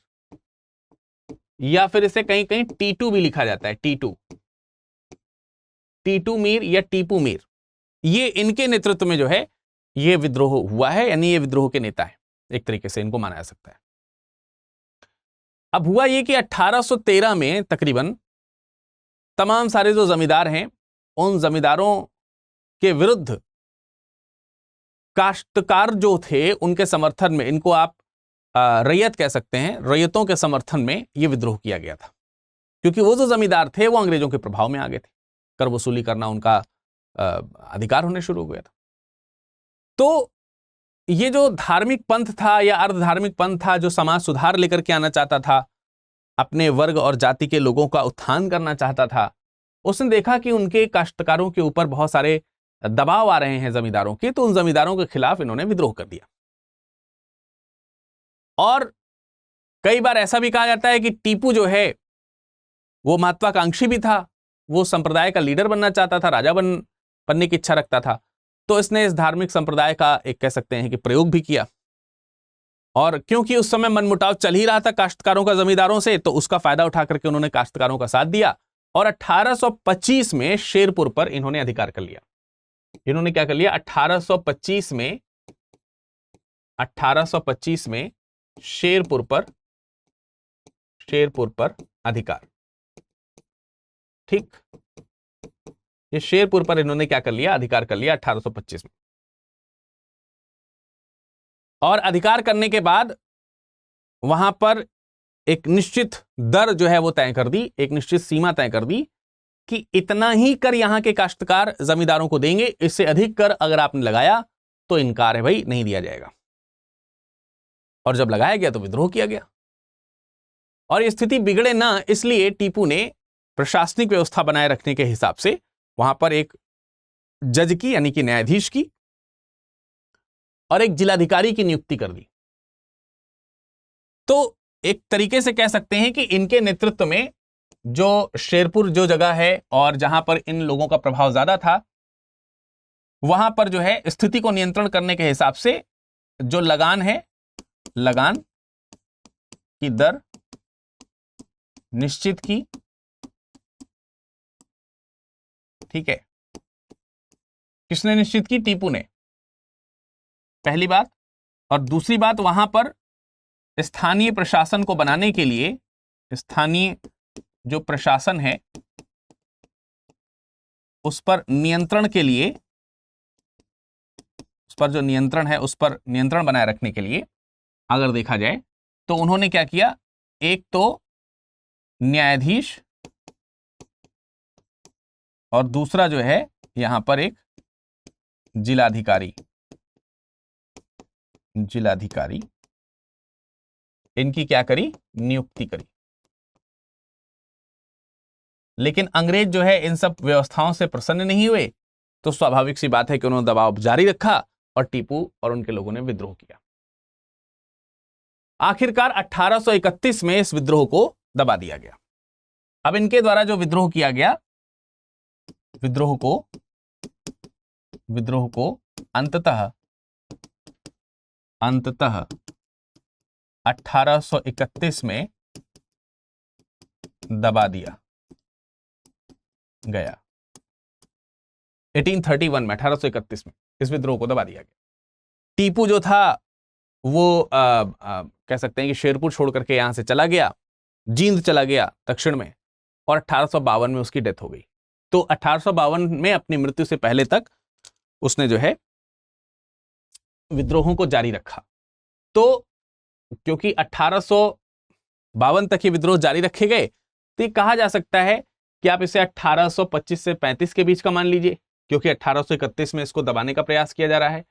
Speaker 1: या फिर इसे कहीं कहीं टीटू भी लिखा जाता है, टीटू, टीटू मीर या टीपू मीर। ये इनके नेतृत्व में जो है ये विद्रोह हुआ है, यानी ये विद्रोह के नेता है, एक तरीके से इनको माना जा सकता है। अब हुआ ये कि 1813 में तकरीबन तमाम सारे जो जमींदार हैं, उन जमींदारों के विरुद्ध काश्तकार जो थे उनके समर्थन में, इनको आप रैयत कह सकते हैं, रैयतों के समर्थन में यह विद्रोह किया गया था, क्योंकि वो जो जमींदार थे वो अंग्रेजों के प्रभाव में आ गए थे, कर वसूली करना उनका अधिकार होने शुरू हो गया था। तो ये जो धार्मिक पंथ था या अर्ध धार्मिक पंथ था, जो समाज सुधार लेकर के आना चाहता था, अपने वर्ग और जाति के लोगों का उत्थान करना चाहता था, उसने देखा कि उनके काश्तकारों के ऊपर बहुत सारे दबाव आ रहे हैं जमींदारों के, तो उन जमींदारों के खिलाफ इन्होंने विद्रोह कर दिया। और कई बार ऐसा भी कहा जाता है कि टीपू जो है वो महत्वाकांक्षी भी था, वो संप्रदाय का लीडर बनना चाहता था, राजा बनने की इच्छा रखता था, तो इसने इस धार्मिक संप्रदाय का एक कह सकते हैं कि प्रयोग भी किया। और क्योंकि उस समय मनमुटाव चल ही रहा था काश्तकारों का जमींदारों से, तो उसका फायदा उठा करके उन्होंने काश्तकारों का साथ दिया, और 1825 में शेरपुर पर इन्होंने अधिकार कर लिया। इन्होंने क्या कर लिया? 1825 में शेरपुर पर अधिकार, ठीक। ये शेरपुर पर इन्होंने क्या कर लिया? अधिकार कर लिया 1825 में। और अधिकार करने के बाद वहां पर एक निश्चित दर जो है वो तय कर दी, एक निश्चित सीमा तय कर दी कि इतना ही कर यहां के काश्तकार जमींदारों को देंगे, इससे अधिक कर अगर आपने लगाया तो इनकार है भाई, नहीं दिया जाएगा। और जब लगाया गया तो विद्रोह किया गया, और ये स्थिति बिगड़े ना, इसलिए टीपू ने प्रशासनिक व्यवस्था बनाए रखने के हिसाब से वहां पर एक जज की, यानी कि न्यायाधीश की, और एक जिलाधिकारी की नियुक्ति कर दी। तो एक तरीके से कह सकते हैं कि इनके नेतृत्व में जो शेरपुर जो जगह है और जहां पर इन लोगों का प्रभाव ज्यादा था, वहां पर जो है स्थिति को नियंत्रण करने के हिसाब से जो लगान है, लगान की दर निश्चित की। ठीक है, किसने निश्चित की? टीपू ने, पहली बात। और दूसरी बात, वहां पर स्थानीय प्रशासन को बनाने के लिए, स्थानीय जो प्रशासन है उस पर नियंत्रण के लिए, उस पर जो नियंत्रण है उस पर नियंत्रण बनाए रखने के लिए अगर देखा जाए तो उन्होंने क्या किया, एक तो न्यायाधीश और दूसरा जो है यहां पर एक जिलाधिकारी, जिलाधिकारी, इनकी क्या करी? नियुक्ति करी। लेकिन अंग्रेज जो है इन सब व्यवस्थाओं से प्रसन्न नहीं हुए, तो स्वाभाविक सी बात है कि उन्होंने दबाव जारी रखा और टीपू और उनके लोगों ने विद्रोह किया। आखिरकार 1831 में इस विद्रोह को दबा दिया गया। अब इनके द्वारा जो विद्रोह किया गया, विद्रोह को अंततः 1831 में दबा दिया गया। 1831 में, 1831 में इस विद्रोह को दबा दिया गया। टीपू जो था वो कह सकते हैं कि शेरपुर छोड़ करके यहां से चला गया, जींद चला गया दक्षिण में, और 1852 में उसकी डेथ हो गई। तो 1852 में अपनी मृत्यु से पहले तक उसने जो है विद्रोहों को जारी रखा। तो क्योंकि 1852 तक ये विद्रोह जारी रखे गए, तो ये कहा जा सकता है कि आप इसे 1825 से 35 के बीच का मान लीजिए, क्योंकि 1831 में इसको दबाने का प्रयास किया जा रहा है।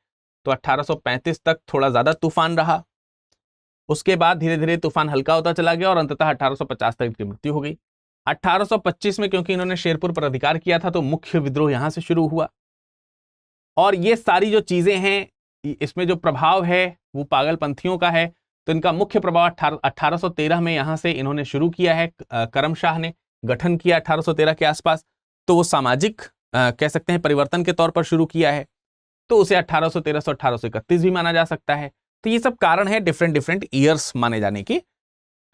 Speaker 1: तो 1835 तक थोड़ा ज्यादा तूफान रहा, उसके बाद धीरे धीरे तूफान हल्का होता चला गया और अंततः 1850 तक इनकी मृत्यु हो गई। 1825 में क्योंकि इन्होंने शेरपुर पर अधिकार किया था, तो मुख्य विद्रोह यहां से शुरू हुआ। और ये सारी जो चीजें हैं, इसमें जो प्रभाव है वो पागलपंथियों का है। तो इनका मुख्य प्रभाव 1813 में यहां से इन्होंने शुरू किया है, करमशाह ने गठन किया 1813 के आसपास। तो वो सामाजिक कह सकते हैं परिवर्तन के तौर पर शुरू किया है, तो उसे 1813 से 1831 भी माना जा सकता है। तो ये सब कारण है डिफरेंट डिफरेंट ईयर्स माने जाने की।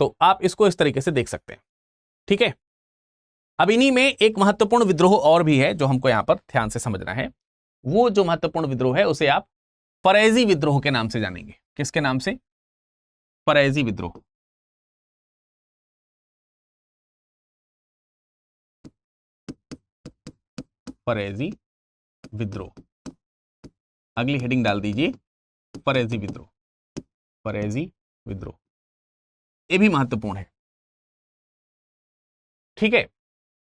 Speaker 1: तो आप इसको इस तरीके से देख सकते हैं। ठीक है, अब इन्हीं में एक महत्वपूर्ण विद्रोह और भी है जो हमको यहां पर ध्यान से समझना है। वो जो महत्वपूर्ण विद्रोह है उसे आप फरेजी विद्रोह के नाम से जानेंगे। किसके नाम से? फरेजी विद्रोह। फरेजी विद्रोह, अगली हेडिंग डाल दीजिए, फरेजी विद्रोह। फरेजी विद्रोह ये भी महत्वपूर्ण है। ठीक है,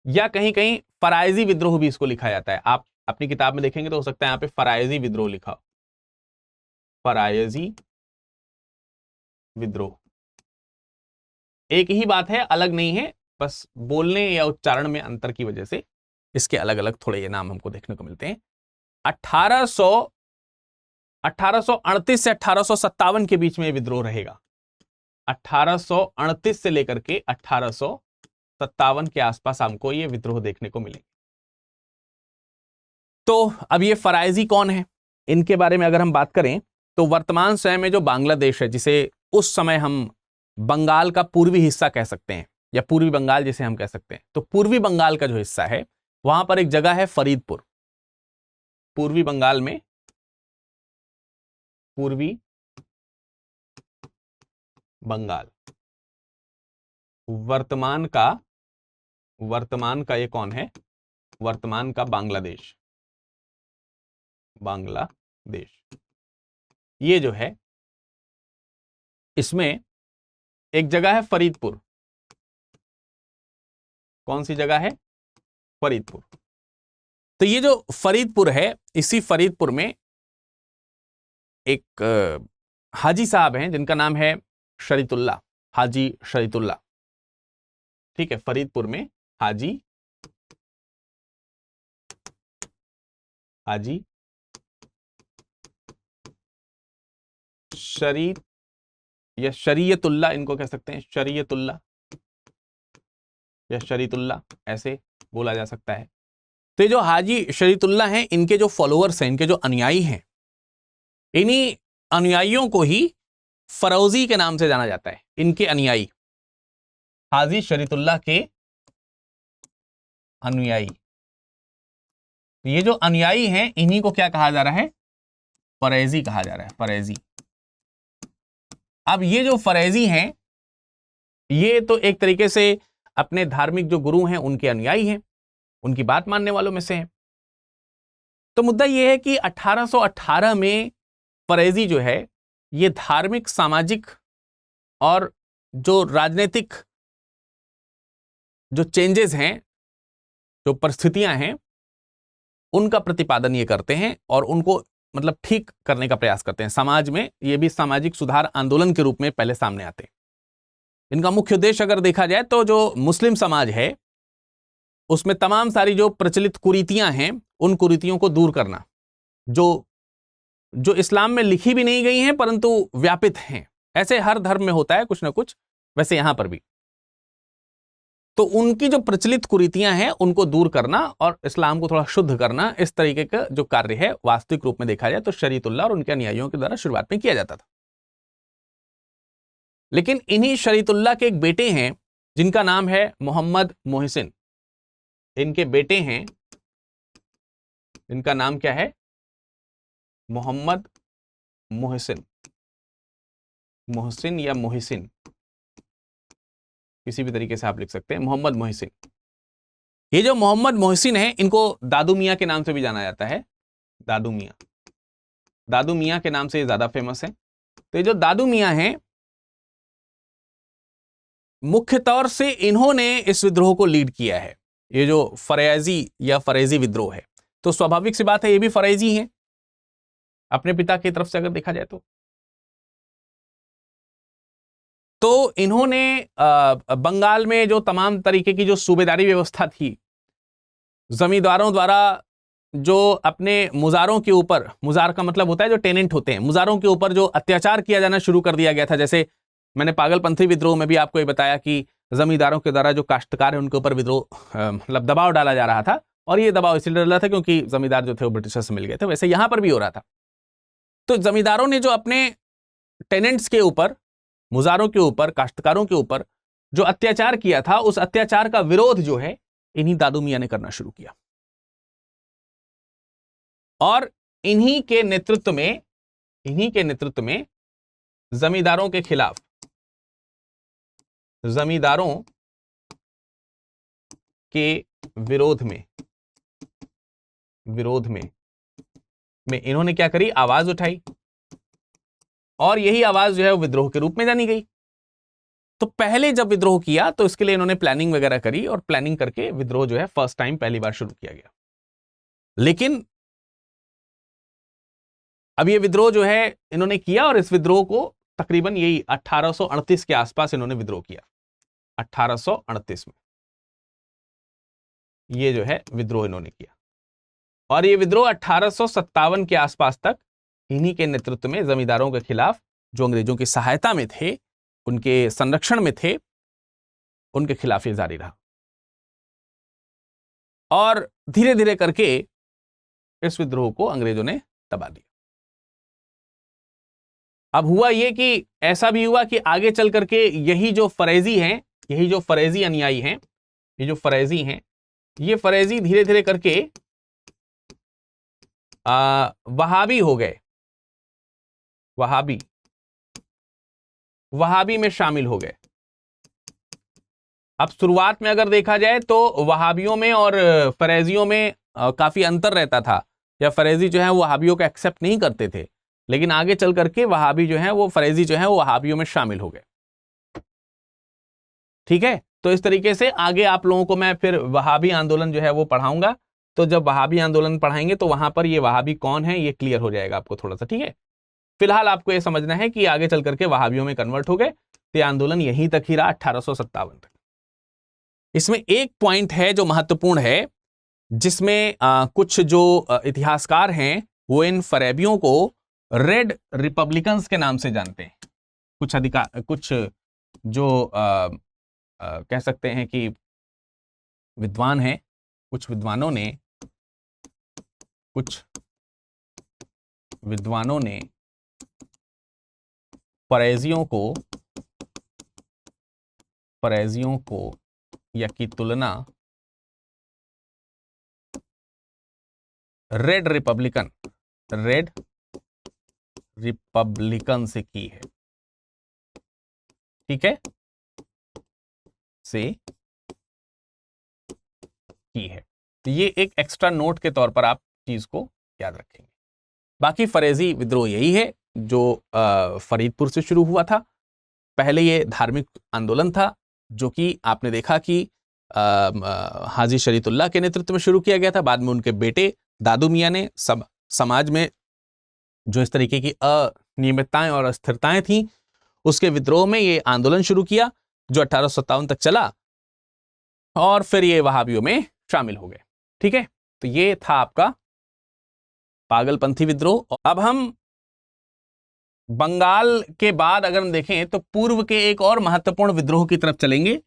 Speaker 1: या कहीं कहीं फराइजी विद्रोह भी इसको लिखा जाता है। आप अपनी किताब में देखेंगे तो हो सकता है यहां पे फराइजी विद्रोह लिखा हो। फराइजी विद्रोह एक ही बात है, अलग नहीं है, बस बोलने या उच्चारण में अंतर की वजह से इसके अलग अलग थोड़े ये नाम हमको देखने को मिलते हैं। 1838 से 1857 के बीच में ये विद्रोह रहेगा। 1838 से लेकर के 1857 के आसपास हमको ये विद्रोह देखने को मिलेंगे। तो अब ये फराइजी कौन है, इनके बारे में अगर हम बात करें तो वर्तमान समय में जो बांग्लादेश है, जिसे उस समय हम बंगाल का पूर्वी हिस्सा कह सकते हैं या पूर्वी बंगाल जिसे हम कह सकते हैं, तो पूर्वी बंगाल का जो हिस्सा है वहां पर एक जगह है फरीदपुर। पूर्वी बंगाल में, पूर्वी बंगाल, वर्तमान का ये कौन है? वर्तमान का बांग्लादेश। बांग्लादेश ये जो है, इसमें एक जगह है फरीदपुर। कौन सी जगह है? फरीदपुर। तो ये जो फरीदपुर है, इसी फरीदपुर में एक हाजी साहब हैं जिनका नाम है शरीतुल्लाह, हाजी शरीतुल्लाह। ठीक है, फरीदपुर में हाजी शरीत या शरीयतुल्लाह, इनको कह सकते हैं शरीयतुल्लाह या शरीतुल्लाह, ऐसे बोला जा सकता है। तो ये जो हाजी शरीतुल्लाह हैं, इनके जो फॉलोअर्स हैं, इनके जो अनुयायी हैं, इन्हीं अनुयायियों को ही फरोजी के नाम से जाना जाता है। इनके अनुयायी, हाजी शरीतुल्लाह के अनुयायी, ये जो अनुयायी हैं इन्हीं को क्या कहा जा रहा है? फरेजी कहा जा रहा है, फरेजी। अब ये जो फरेजी हैं, ये तो एक तरीके से अपने धार्मिक जो गुरु हैं उनके अनुयायी हैं, उनकी बात मानने वालों में से हैं। तो मुद्दा ये है कि 1818 में फरेजी जो है, ये धार्मिक, सामाजिक और जो राजनीतिक जो चेंजेस हैं, जो परिस्थितियां हैं, उनका प्रतिपादन ये करते हैं और उनको मतलब ठीक करने का प्रयास करते हैं। समाज में ये भी सामाजिक सुधार आंदोलन के रूप में पहले सामने आते हैं। इनका मुख्य उद्देश्य अगर देखा जाए तो जो मुस्लिम समाज है उसमें तमाम सारी जो प्रचलित कुरीतियां हैं, उन कुरीतियों को दूर करना, जो इस्लाम में लिखी भी नहीं गई हैं परंतु व्यापित हैं। ऐसे हर धर्म में होता है कुछ ना कुछ, वैसे यहां पर भी। तो उनकी जो प्रचलित कुरीतियां हैं उनको दूर करना और इस्लाम को थोड़ा शुद्ध करना, इस तरीके का जो कार्य है वास्तविक रूप में देखा जाए तो शरीयतुल्लाह और उनके अनुयायियों के द्वारा शुरुआत में किया जाता था। लेकिन इन्हीं शरीयतुल्लाह के एक बेटे हैं जिनका नाम है मोहम्मद मोहसिन। इनके बेटे हैं, इनका नाम क्या है? मोहम्मद मोहसिन, मोहसिन या मोहसिन, किसी भी तरीके से आप लिख सकते हैं, मोहम्मद मोहसिन। ये जो मोहम्मद मोहसिन है, इनको दादू मियां के नाम से भी जाना जाता है। दादू मियां, दादू मियां के नाम से ये ज्यादा फेमस है। तो ये जो दादू मियां हैं, मुख्य तौर से इन्होंने इस विद्रोह को लीड किया है, ये जो फरेजी या फरेजी विद्रोह है। तो स्वाभाविक सी बात है, ये भी फरेजी हैं अपने पिता की तरफ से अगर देखा जाए तो इन्होंने बंगाल में जो तमाम तरीके की जो सूबेदारी व्यवस्था थी, जमींदारों द्वारा जो अपने मुजारों के ऊपर, मुजार का मतलब होता है जो टेनेंट होते हैं, मुजारों के ऊपर जो अत्याचार किया जाना शुरू कर दिया गया था। जैसे मैंने पागलपंथी विद्रोह में भी आपको ये बताया कि जमींदारों के द्वारा जो काश्तकार है उनके ऊपर विद्रोह मतलब दबाव डाला जा रहा था, और ये दबाव इसलिए डाला था क्योंकि जमींदार जो थे वो ब्रिटिशर्स से मिल गए थे। वैसे यहां पर भी हो रहा था। तो जमींदारों ने जो अपने टेनेंट्स के ऊपर, मुजारों के ऊपर, काश्तकारों के ऊपर जो अत्याचार किया था, उस अत्याचार का विरोध जो है इन्हीं दादू मियां ने करना शुरू किया। और इन्हीं के नेतृत्व में जमींदारों के खिलाफ, जमींदारों के विरोध में इन्होंने क्या करी? आवाज उठाई, और यही आवाज जो है वो विद्रोह के रूप में जानी गई। तो पहले जब विद्रोह किया तो इसके लिए इन्होंने प्लानिंग वगैरह करी, और प्लानिंग करके विद्रोह जो है फर्स्ट टाइम, पहली बार शुरू किया गया। लेकिन अब ये विद्रोह जो है इन्होंने किया, और इस विद्रोह को तकरीबन यही 1838 के आसपास इन्होंने विद्रोह किया। 1838 में ये जो है विद्रोह इन्होंने किया, और ये विद्रोह 1857 के आसपास तक इन्हीं के नेतृत्व में जमींदारों के खिलाफ, जो अंग्रेजों की सहायता में थे, उनके संरक्षण में थे, उनके खिलाफ ये जारी रहा। और धीरे धीरे करके इस विद्रोह को अंग्रेजों ने दबा दिया। अब हुआ ये कि ऐसा भी हुआ कि आगे चल करके यही जो फरेजी हैं, यही जो फरेजी अनुयायी हैं, ये जो फरेजी हैं, ये फरेजी धीरे धीरे करके वहाबी हो गए, वहाबी में शामिल हो गए। अब शुरुआत में अगर देखा जाए तो वहाबियों में और फरेजियों में काफी अंतर रहता था, या फरेजी जो है वो वहाबियों को एक्सेप्ट नहीं करते थे। लेकिन आगे चल करके वहाबी जो है वो, फरेजी जो है वो वहाबियों में शामिल हो गए। ठीक है, तो इस तरीके से आगे आप लोगों को मैं फिर वहाबी आंदोलन जो है वो पढ़ाऊंगा। तो जब वहाबी आंदोलन पढ़ाएंगे तो वहां पर ये वहाबी कौन है ये क्लियर हो जाएगा आपको थोड़ा सा। ठीक है, फिलहाल आपको ये समझना है कि आगे चल करके वहाबियों में कन्वर्ट हो गए। तो ये आंदोलन यहीं तक ही रहा, 1857 तक। इसमें एक पॉइंट है जो महत्वपूर्ण है, जिसमें कुछ जो इतिहासकार हैं वो इन फरेबियों को रेड रिपब्लिकन्स के नाम से जानते हैं। कुछ जो कह सकते हैं कि विद्वान हैं, कुछ विद्वानों ने परेजियों को या की तुलना रेड रिपब्लिकन से की है। ठीक है, से की है। तो ये एक एक्स्ट्रा नोट के तौर पर आप चीज को याद रखेंगे। बाकी फरेजी विद्रोह यही है जो फरीदपुर से शुरू हुआ था। पहले ये धार्मिक आंदोलन था जो कि आपने देखा कि हाजी शरीतुल्लाह के नेतृत्व में शुरू किया गया था। बाद में उनके बेटे दादू मियां ने समाज में जो इस तरीके की अनियमितताएं और अस्थिरताएं थी उसके विद्रोह में ये आंदोलन शुरू किया जो 1857 तक चला और फिर ये वहाबियों में शामिल हो गए। ठीक है, तो ये था आपका पागलपंथी विद्रोह। अब हम बंगाल के बाद अगर हम देखें तो पूर्व के एक और महत्वपूर्ण विद्रोह की तरफ चलेंगे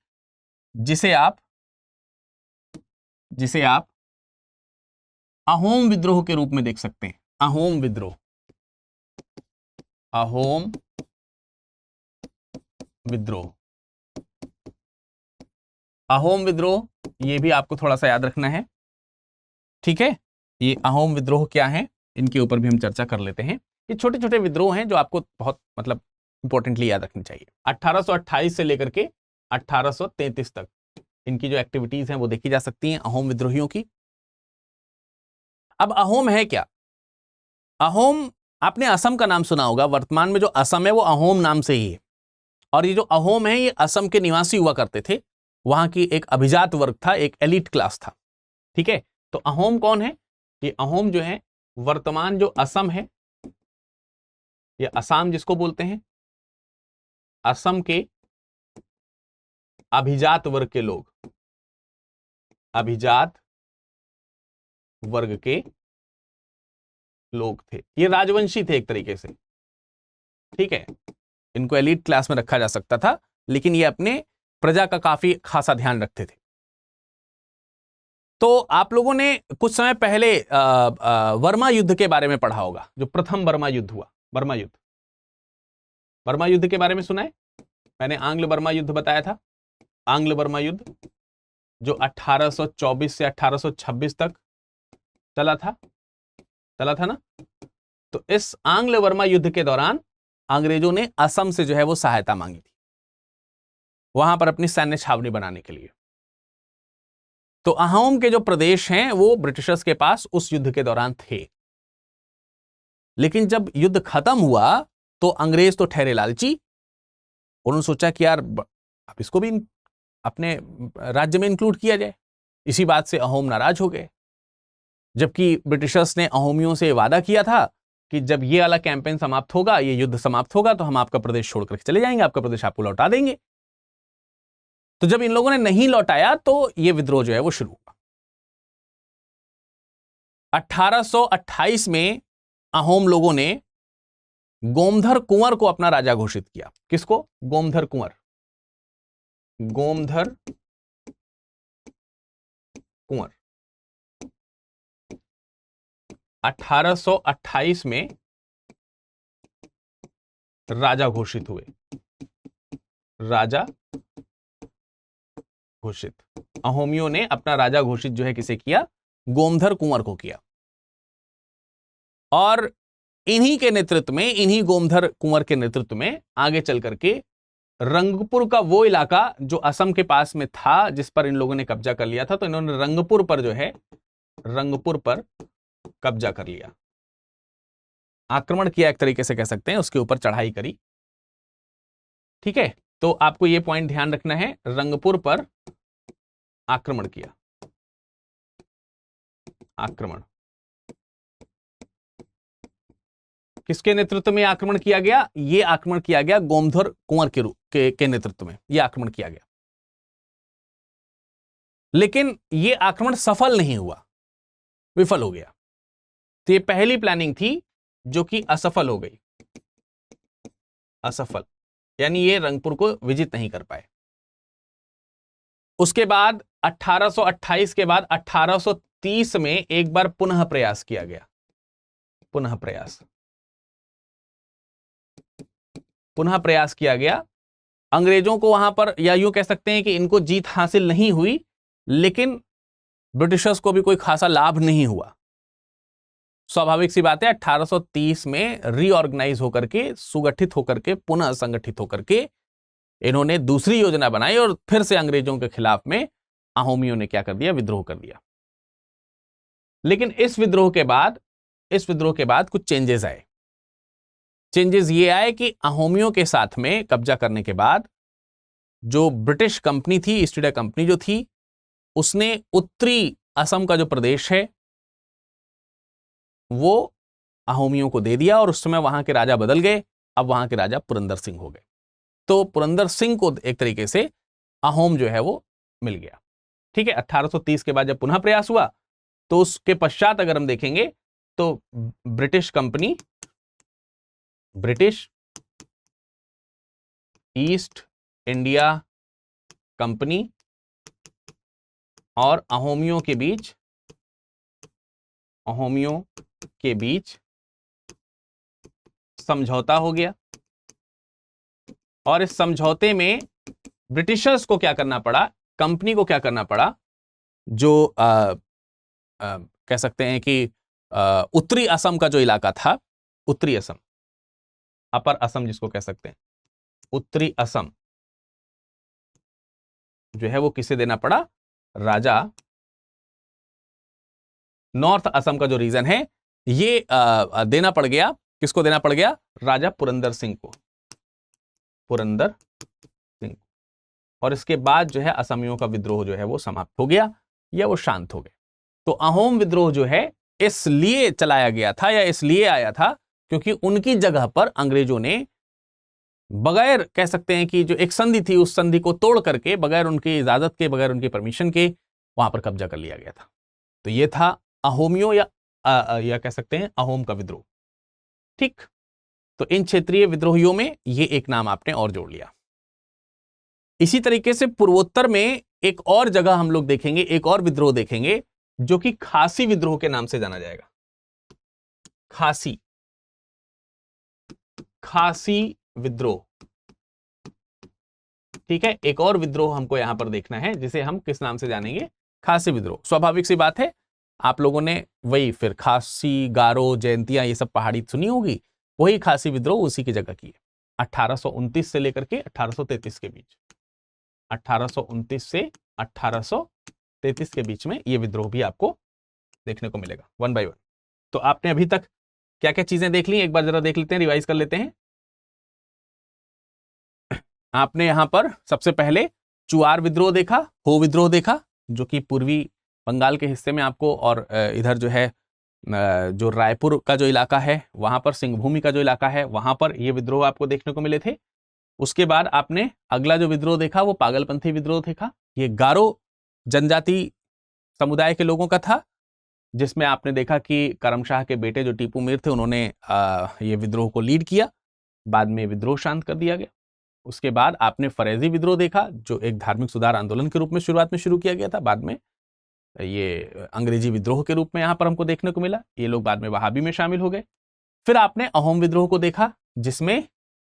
Speaker 1: जिसे आप अहोम विद्रोह के रूप में देख सकते हैं। अहोम विद्रोह ये भी आपको थोड़ा सा याद रखना है। ठीक है, ये अहोम विद्रोह क्या है इनके ऊपर भी हम चर्चा कर लेते हैं। ये छोटे छोटे विद्रोह हैं जो आपको बहुत मतलब इंपॉर्टेंटली याद रखनी चाहिए। 1828 से लेकर के 1833 तक इनकी जो एक्टिविटीज हैं वो देखी जा सकती हैं अहोम विद्रोहियों की। अब अहोम है क्या? अहोम, आपने असम का नाम सुना होगा। वर्तमान में जो असम है वो अहोम नाम से ही है। और ये जो अहोम है ये असम के निवासी हुआ करते थे। वहां की एक अभिजात वर्ग था, एक एलिट क्लास था। ठीक है, तो अहोम कौन है? ये अहोम जो है वर्तमान जो असम है, ये असम जिसको बोलते हैं, असम के अभिजात वर्ग के लोग, अभिजात वर्ग के लोग थे। ये राजवंशी थे एक तरीके से। ठीक है, इनको एलिट क्लास में रखा जा सकता था लेकिन ये अपने प्रजा का काफी खासा ध्यान रखते थे। तो आप लोगों ने कुछ समय पहले वर्मा युद्ध के बारे में पढ़ा होगा, जो प्रथम वर्मा युद्ध हुआ। वर्मा युद्ध के बारे में सुना है? मैंने आंग्ल वर्मा युद्ध बताया था। आंग्ल वर्मा युद्ध जो 1824 से 1826 तक चला था ना। तो इस आंग्ल वर्मा युद्ध के दौरान अंग्रेजों ने असम से जो है वो सहायता मांगी थी वहां पर अपनी सैन्य छावनी बनाने के लिए। तो अहोम के जो प्रदेश हैं वो ब्रिटिशर्स के पास उस युद्ध के दौरान थे। लेकिन जब युद्ध खत्म हुआ तो अंग्रेज तो ठहरे लालची। उन्होंने सोचा कि यार अब इसको भी अपने राज्य में इंक्लूड किया जाए। इसी बात से अहोम नाराज हो गए। जबकि ब्रिटिशर्स ने अहोमियों से वादा किया था कि जब ये वाला कैंपेन समाप्त होगा, ये युद्ध समाप्त होगा, तो हम आपका प्रदेश छोड़कर चले जाएंगे, आपका प्रदेश आपको लौटा देंगे। तो जब इन लोगों ने नहीं लौटाया तो ये विद्रोह जो है वो शुरू हुआ। 1828 में अहोम लोगों ने गोमधर कुंवर को अपना राजा घोषित किया। किसको? गोमधर कुंवर। 1828 में राजा घोषित हुए। अहोमियों ने अपना राजा घोषित जो है किसे किया? गोमधर कुंवर को किया। और इन्हीं गोमधर कुंवर के नेतृत्व में आगे चल करके रंगपुर का वो इलाका जो असम के पास में था जिस पर इन लोगों ने कब्जा कर लिया था, तो इन्होंने रंगपुर पर कब्जा कर लिया, आक्रमण किया, एक तरीके से कह सकते हैं, उसके ऊपर चढ़ाई करी। ठीक है, तो आपको यह पॉइंट ध्यान रखना है, रंगपुर पर आक्रमण किया। आक्रमण किसके नेतृत्व में आक्रमण किया गया? यह आक्रमण किया गया गोमधर कुंवर के नेतृत्व में यह आक्रमण किया गया। लेकिन यह आक्रमण सफल नहीं हुआ, विफल हो गया। तो यह पहली प्लानिंग थी जो कि असफल हो गई, असफल, यानी ये रंगपुर को विजित नहीं कर पाए। उसके बाद 1828 के बाद 1830 में एक बार पुनः प्रयास किया गया, पुनः प्रयास किया गया। अंग्रेजों को वहां पर, या यूं कह सकते हैं कि इनको जीत हासिल नहीं हुई, लेकिन ब्रिटिशर्स को भी कोई खासा लाभ नहीं हुआ। स्वाभाविक सी बात है, 1830 में रीऑर्गेनाइज होकर के, सुगठित होकर के, पुनः संगठित होकर के इन्होंने दूसरी योजना बनाई और फिर से अंग्रेजों के खिलाफ में अहोमियों ने क्या कर दिया, विद्रोह कर दिया। लेकिन इस विद्रोह के बाद कुछ चेंजेस आए। चेंजेस ये आए कि अहोमियों के साथ में कब्जा करने के बाद जो ब्रिटिश कंपनी थी, ईस्ट इंडिया कंपनी जो थी, उसने उत्तरी असम का जो प्रदेश है वो अहोमियों को दे दिया, और उस समय वहां के राजा बदल गए। अब वहां के राजा पुरंदर सिंह हो गए। तो पुरंदर सिंह को एक तरीके से अहोम जो है वो मिल गया। ठीक है, 1830 के बाद जब पुनः प्रयास हुआ तो उसके पश्चात अगर हम देखेंगे तो British company, British east India company और अहोमियों के बीच समझौता हो गया। और इस समझौते में ब्रिटिशर्स को क्या करना पड़ा, कंपनी को क्या करना पड़ा, जो कह सकते हैं कि उत्तरी असम का जो इलाका था, उत्तरी असम, अपर असम जिसको कह सकते हैं, उत्तरी असम जो है वो किसे देना पड़ा, राजा, नॉर्थ असम का जो रीजन है ये देना पड़ गया, किसको देना पड़ गया, राजा पुरंदर सिंह को, पुरंदर सिंह। और इसके बाद जो है असमियों का विद्रोह जो है वो समाप्त हो गया या वो शांत हो गए। तो अहोम विद्रोह जो है इसलिए चलाया गया था या इसलिए आया था क्योंकि उनकी जगह पर अंग्रेजों ने बगैर, कह सकते हैं कि जो एक संधि थी उस संधि को तोड़ करके, बगैर उनकी इजाजत के, बगैर उनकी परमिशन के वहां पर कब्जा कर लिया गया था। तो ये था अहोमियों या कह सकते हैं अहोम का विद्रोह। ठीक, तो इन क्षेत्रीय विद्रोहियों में ये एक नाम आपने और जोड़ लिया। इसी तरीके से पूर्वोत्तर में एक और जगह हम लोग देखेंगे, एक और विद्रोह देखेंगे जो कि खासी विद्रोह के नाम से जाना जाएगा। खासी विद्रोह। ठीक है, एक और विद्रोह हमको यहां पर देखना है जिसे हम किस नाम से जानेंगे, खासी विद्रोह। स्वाभाविक सी बात है, आप लोगों ने वही फिर खासी, गारो, जयंतिया ये सब पहाड़ी सुनी होगी, वही खासी विद्रोह उसी की जगह की है। 1829 से लेकर के 1833 के बीच, 1829 से 1833 के बीच में ये विद्रोह भी आपको देखने को मिलेगा, वन बाय वन। तो आपने अभी तक क्या क्या चीजें देख ली, एक बार जरा देख लेते हैं, रिवाइज कर लेते हैं। आपने यहां पर सबसे पहले चुआर विद्रोह देखा, हो विद्रोह देखा, जो कि पूर्वी बंगाल के हिस्से में आपको, और इधर जो है जो रायपुर का जो इलाका है वहां पर, सिंहभूमि का जो इलाका है वहां पर ये विद्रोह आपको देखने को मिले थे। उसके बाद आपने अगला जो विद्रोह देखा वो पागलपंथी विद्रोह देखा। ये गारो जनजाति समुदाय के लोगों का था, जिसमें आपने देखा कि करमशाह के बेटे जो टीपू मीर थे उन्होंने ये विद्रोह को लीड किया, बाद में विद्रोह शांत कर दिया गया। उसके बाद आपने फरेजी विद्रोह देखा, जो एक धार्मिक सुधार आंदोलन के रूप में शुरुआत में शुरू किया गया था, बाद में ये अंग्रेजी विद्रोह के रूप में यहां पर हमको देखने को मिला। ये लोग बाद में वहाबी में शामिल हो गए। फिर आपने अहोम विद्रोह को देखा, जिसमें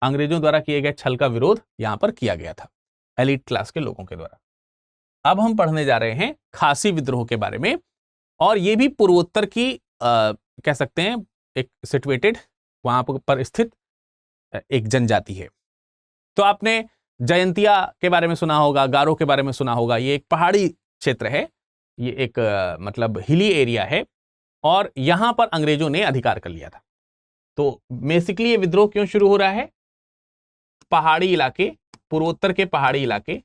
Speaker 1: अंग्रेजों द्वारा किए गए छल का विरोध यहां पर किया गया था, एलिट क्लास के लोगों के द्वारा। अब हम पढ़ने जा रहे हैं खासी विद्रोह के बारे में, और ये भी पूर्वोत्तर की कह सकते हैं एक सिचुएटेड, वहां पर स्थित एक जनजाति है। तो आपने जयंतिया के बारे में सुना होगा, गारो के बारे में सुना होगा। ये एक पहाड़ी क्षेत्र है, ये एक मतलब हिली एरिया है, और यहां पर अंग्रेजों ने अधिकार कर लिया था। तो बेसिकली ये विद्रोह क्यों शुरू हो रहा है, पहाड़ी इलाके, पूर्वोत्तर के पहाड़ी इलाके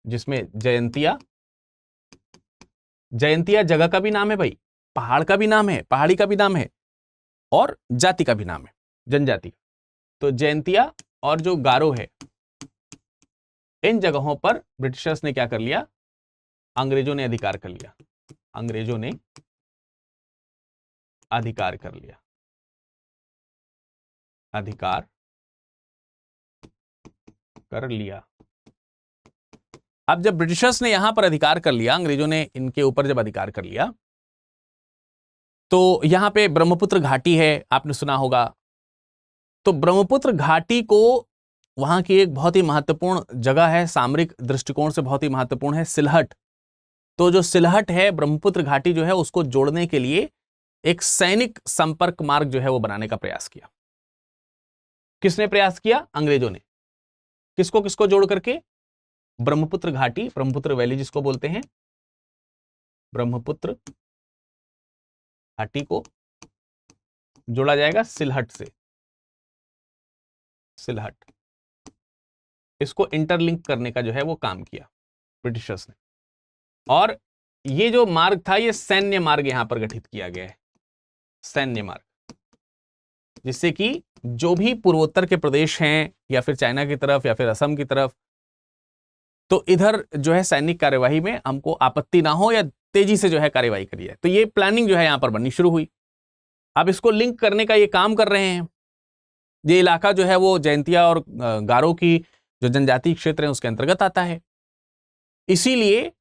Speaker 1: जिसमें जयंतिया जगह का भी नाम है भाई, पहाड़ का भी नाम है, पहाड़ी का भी नाम है, और जाति का भी नाम है, जनजाति। तो जयंतिया और जो गारो है, इन जगहों पर ब्रिटिशर्स ने क्या कर लिया, अंग्रेजों ने अधिकार कर लिया। अंग्रेजों ने अधिकार कर लिया, अधिकार कर लिया। अब जब ब्रिटिशर्स ने यहां पर अधिकार कर लिया, अंग्रेजों ने इनके ऊपर जब अधिकार कर लिया, तो यहां पे ब्रह्मपुत्र घाटी है, आपने सुना होगा। तो ब्रह्मपुत्र घाटी को, वहां की एक बहुत ही महत्वपूर्ण जगह है, सामरिक दृष्टिकोण से बहुत ही महत्वपूर्ण है, सिलहट। तो जो सिलहट है, ब्रह्मपुत्र घाटी जो है, उसको जोड़ने के लिए एक सैनिक संपर्क मार्ग जो है वो बनाने का प्रयास किया। किसने प्रयास किया? अंग्रेजों ने। किसको किसको जोड़ करके? ब्रह्मपुत्र घाटी, ब्रह्मपुत्र वैली जिसको बोलते हैं, ब्रह्मपुत्र घाटी को जोड़ा जाएगा सिलहट से, सिलहट। इसको इंटरलिंक करने का जो है वो काम किया ब्रिटिशर्स ने। और ये जो मार्ग था, ये सैन्य मार्ग यहां पर गठित किया गया है, सैन्य मार्ग, जिससे कि जो भी पूर्वोत्तर के प्रदेश हैं, या फिर चाइना की तरफ, या फिर असम की तरफ, तो इधर जो है सैनिक कार्यवाही में हमको आपत्ति ना हो, या तेजी से जो है कार्यवाही करी जाए। तो ये प्लानिंग जो है यहां पर बननी शुरू हुई। अब इसको लिंक करने का ये काम कर रहे हैं। ये इलाका जो है वो जयंतिया और गारो की जो जनजातीय क्षेत्र है उसके अंतर्गत आता है, इसीलिए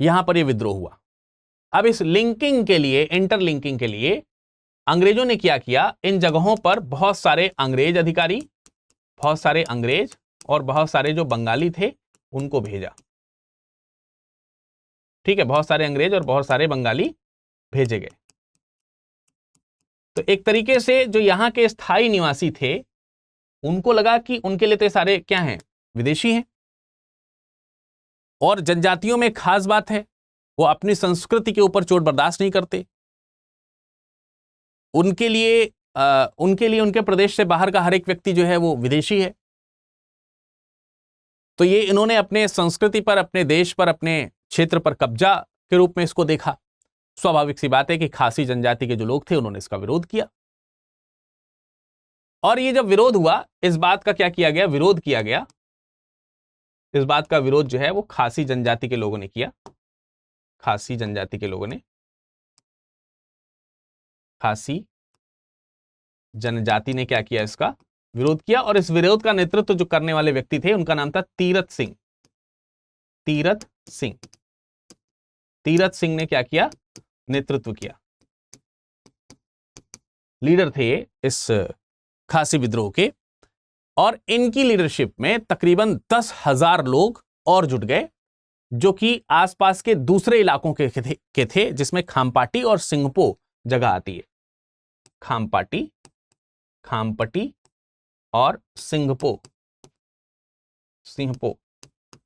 Speaker 1: यहां पर ये विद्रोह हुआ। अब इस लिंकिंग के लिए, इंटरलिंकिंग के लिए अंग्रेजों ने क्या किया, इन जगहों पर बहुत सारे अंग्रेज अधिकारी, बहुत सारे अंग्रेज और बहुत सारे जो बंगाली थे उनको भेजा। ठीक है, बहुत सारे अंग्रेज और बहुत सारे बंगाली भेजे गए। तो एक तरीके से जो यहां के स्थायी निवासी थे, उनको लगा कि उनके लिए तो सारे क्या हैं, विदेशी हैं। और जनजातियों में खास बात है, वो अपनी संस्कृति के ऊपर चोट बर्दाश्त नहीं करते। उनके लिए उनके प्रदेश से बाहर का हर एक व्यक्ति जो है वो विदेशी है। तो ये इन्होंने अपने संस्कृति पर, अपने देश पर, अपने क्षेत्र पर कब्जा के रूप में इसको देखा। स्वाभाविक सी बात है कि खासी जनजाति के जो लोग थे उन्होंने इसका विरोध किया। और ये जब विरोध हुआ, इस बात का क्या किया गया, विरोध किया गया। इस बात का विरोध जो है वो खासी जनजाति के लोगों ने किया। खासी जनजाति के लोगों ने, खासी जनजाति ने क्या किया, इसका विरोध किया। और इस विरोध का नेतृत्व जो करने वाले व्यक्ति थे, उनका नाम था तीरथ सिंह। तीरथ सिंह, तीरथ सिंह ने क्या किया, नेतृत्व किया, लीडर थे इस खासी विद्रोह के। और इनकी लीडरशिप में तकरीबन 10,000 लोग और जुट गए, जो कि आसपास के दूसरे इलाकों के थे, जिसमें खामपाटी और सिंहपो जगह आती है। खामपाटी, खामपटी और सिंहपो, सिंहपो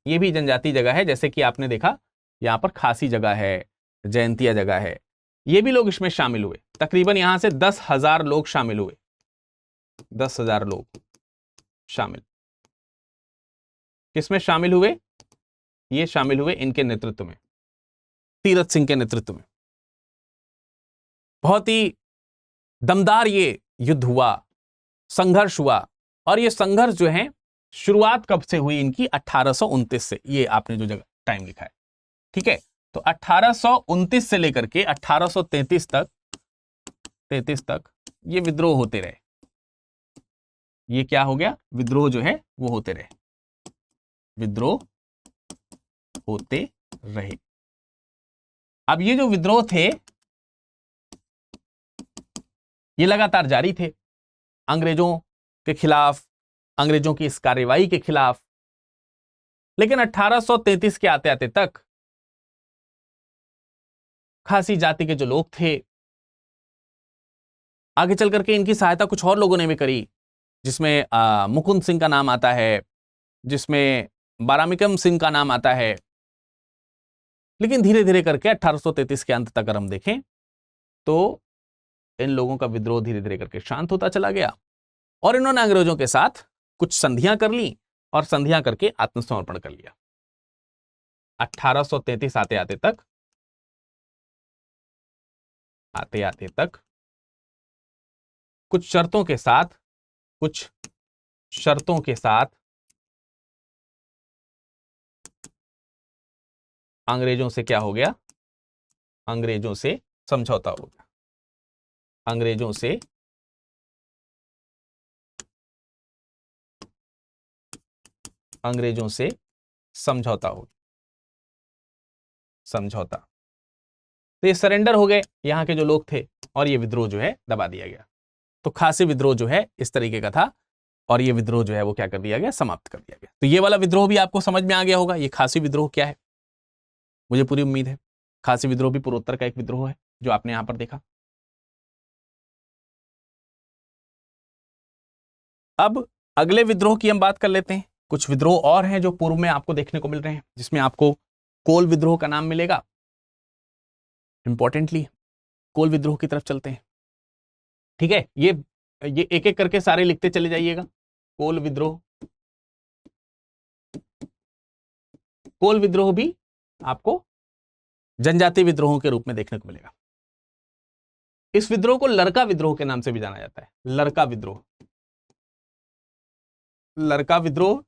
Speaker 1: ये भी जनजाति जगह है। जैसे कि आपने देखा यहां पर खासी जगह है, जयंतिया जगह है, ये भी लोग इसमें शामिल हुए। तकरीबन यहां से 10,000 लोग शामिल हुए, 10,000 लोग शामिल। किसमें शामिल हुए? ये शामिल हुए इनके नेतृत्व में, तीरथ सिंह के नेतृत्व में। बहुत ही दमदार ये युद्ध हुआ, संघर्ष हुआ। और ये संघर्ष जो है, शुरुआत कब से हुई इनकी? 1829 से। ये आपने जो जगह टाइम लिखा है, ठीक है। तो 1829 से लेकर के 1833 तक ये विद्रोह होते रहे। ये क्या हो गया? विद्रोह जो है वो होते रहे, विद्रोह होते रहे। अब ये जो विद्रोह थे, ये लगातार जारी थे अंग्रेजों के खिलाफ, अंग्रेजों की इस कार्रवाई के खिलाफ। लेकिन 1833 के आते आते तक खासी जाति के जो लोग थे, आगे चल करके इनकी सहायता कुछ और लोगों ने भी करी, जिसमें मुकुंद सिंह का नाम आता है, जिसमें बारामिकम सिंह का नाम आता है। लेकिन धीरे धीरे करके 1833 के अंत तक अगर हम देखें तो इन लोगों का विद्रोह धीरे धीरे करके शांत होता चला गया। और इन्होंने अंग्रेजों के साथ कुछ संधियां कर ली और संधियां करके आत्मसमर्पण कर लिया। 1833 आते आते तक कुछ शर्तों के साथ अंग्रेजों से क्या हो गया? अंग्रेजों से समझौता हो गया, अंग्रेजों से समझौता हो गया, समझौता। तो ये सरेंडर हो गए यहाँ के जो लोग थे और ये विद्रोह जो है दबा दिया गया। तो खासी विद्रोह जो है इस तरीके का था और ये विद्रोह जो है वो क्या कर दिया गया, समाप्त कर दिया गया। तो ये वाला विद्रोह भी आपको समझ में आ गया होगा, ये खासी विद्रोह क्या है, मुझे पूरी उम्मीद है। खासी विद्रोह भी पूर्वोत्तर का एक विद्रोह है जो आपने यहां पर देखा। अब अगले विद्रोह की हम बात कर लेते हैं। कुछ विद्रोह और हैं जो पूर्व में आपको देखने को मिल रहे हैं, जिसमें आपको कोल विद्रोह का नाम मिलेगा। इंपॉर्टेंटली कोल विद्रोह की तरफ चलते हैं, ठीक है। ये एक एक करके सारे लिखते चले जाइएगा। कोल विद्रोह, कोल विद्रोह भी आपको जनजातीय विद्रोहों के रूप में देखने को मिलेगा। इस विद्रोह को लरका विद्रोह के नाम से भी जाना जाता है। लरका विद्रोह, लरका विद्रोह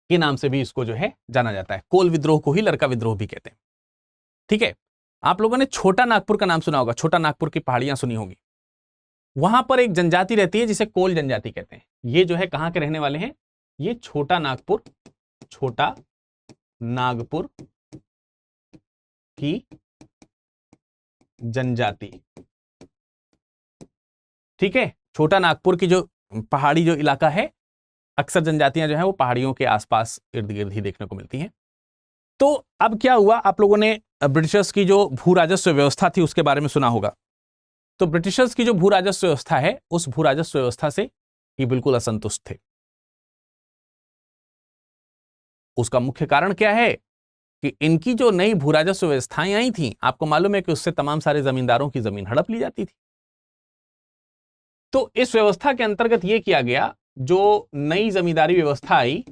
Speaker 1: के नाम से भी इसको जो है जाना जाता है। कोल विद्रोह को ही लरका विद्रोह भी कहते हैं, ठीक है। आप लोगों ने छोटा नागपुर का नाम सुना होगा, छोटा नागपुर की पहाड़ियां सुनी होगी। वहां पर एक जनजाति रहती है जिसे कोल जनजाति कहते हैं। ये जो है कहां के रहने वाले हैं, ये छोटा नागपुर, छोटा नागपुर की जनजाति, ठीक है। छोटा नागपुर की जो पहाड़ी जो इलाका है, अक्सर जनजातियां जो है वो पहाड़ियों के आसपास इर्द गिर्द ही देखने को मिलती हैं। तो अब क्या हुआ, आप लोगों ने ब्रिटिशर्स की जो भू राजस्व व्यवस्था थी उसके बारे में सुना होगा। तो ब्रिटिशर्स की जो भू राजस्व व्यवस्था है, उस भू राजस्व व्यवस्था से ये बिल्कुल असंतुष्ट थे। उसका मुख्य कारण क्या है कि इनकी जो नई भू राजस्व व्यवस्थाएं आई थी, आपको मालूम है कि उससे तमाम सारे जमींदारों की जमीन हड़प ली जाती थी। तो इस व्यवस्था के अंतर्गत यह किया गया, जो नई जमींदारी व्यवस्था आई,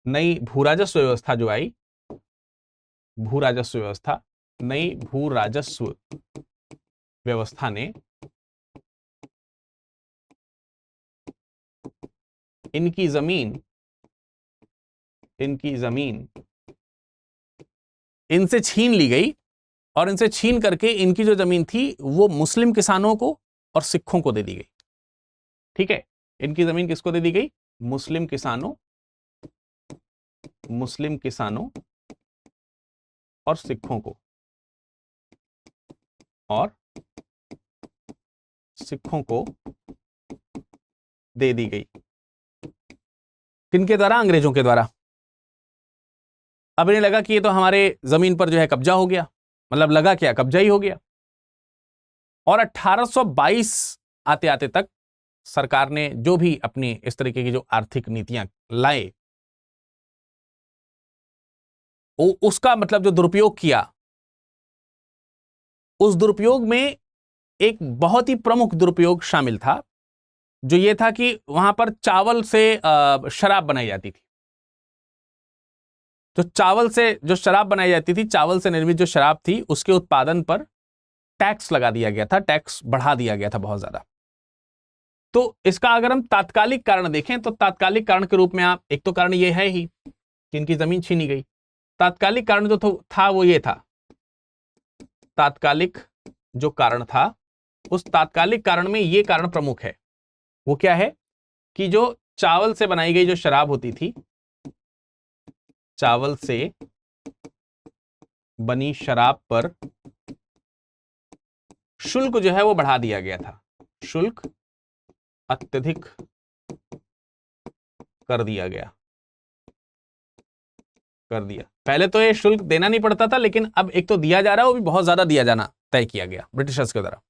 Speaker 1: नई भू राजस्व व्यवस्था जो आई, भू राजस्व व्यवस्था, नई भू राजस्व व्यवस्था ने इनकी जमीन इनसे छीन ली गई और इनसे छीन करके इनकी जो जमीन थी वो मुस्लिम किसानों को और सिखों को दे दी गई, ठीक है। इनकी जमीन किसको दे दी गई, मुस्लिम किसानों और सिखों को, दे दी गई। किनके द्वारा, अंग्रेजों के द्वारा। अब इन्हें लगा कि ये तो हमारे जमीन पर जो है कब्जा हो गया, मतलब लगा क्या, कब्जा ही हो गया। और 1822 आते आते तक सरकार ने जो भी अपनी इस तरीके की जो आर्थिक नीतियां लाए, उसका मतलब जो दुरुपयोग किया, उस दुरुपयोग में एक बहुत ही प्रमुख दुरुपयोग शामिल था, जो ये था कि वहां पर चावल से शराब बनाई जाती थी। तो चावल से जो शराब बनाई जाती थी, चावल से निर्मित जो शराब थी, उसके उत्पादन पर टैक्स लगा दिया गया था, टैक्स बढ़ा दिया गया था बहुत ज्यादा। तो इसका अगर हम तात्कालिक कारण देखें तो तात्कालिक कारण के रूप में आप, एक तो कारण ये है ही कि इनकी जमीन छीनी गई। तात्कालिक कारण जो था वो ये था, तात्कालिक जो कारण था, उस तात्कालिक कारण में ये कारण प्रमुख है। वो क्या है कि जो चावल से बनाई गई जो शराब होती थी, चावल से बनी शराब पर शुल्क जो है वो बढ़ा दिया गया था, शुल्क अत्यधिक कर दिया। पहले तो ये शुल्क देना नहीं पड़ता था, लेकिन अब एक तो दिया जा रहा है, वो भी बहुत ज्यादा दिया जाना तय किया गया ब्रिटिशर्स के द्वारा।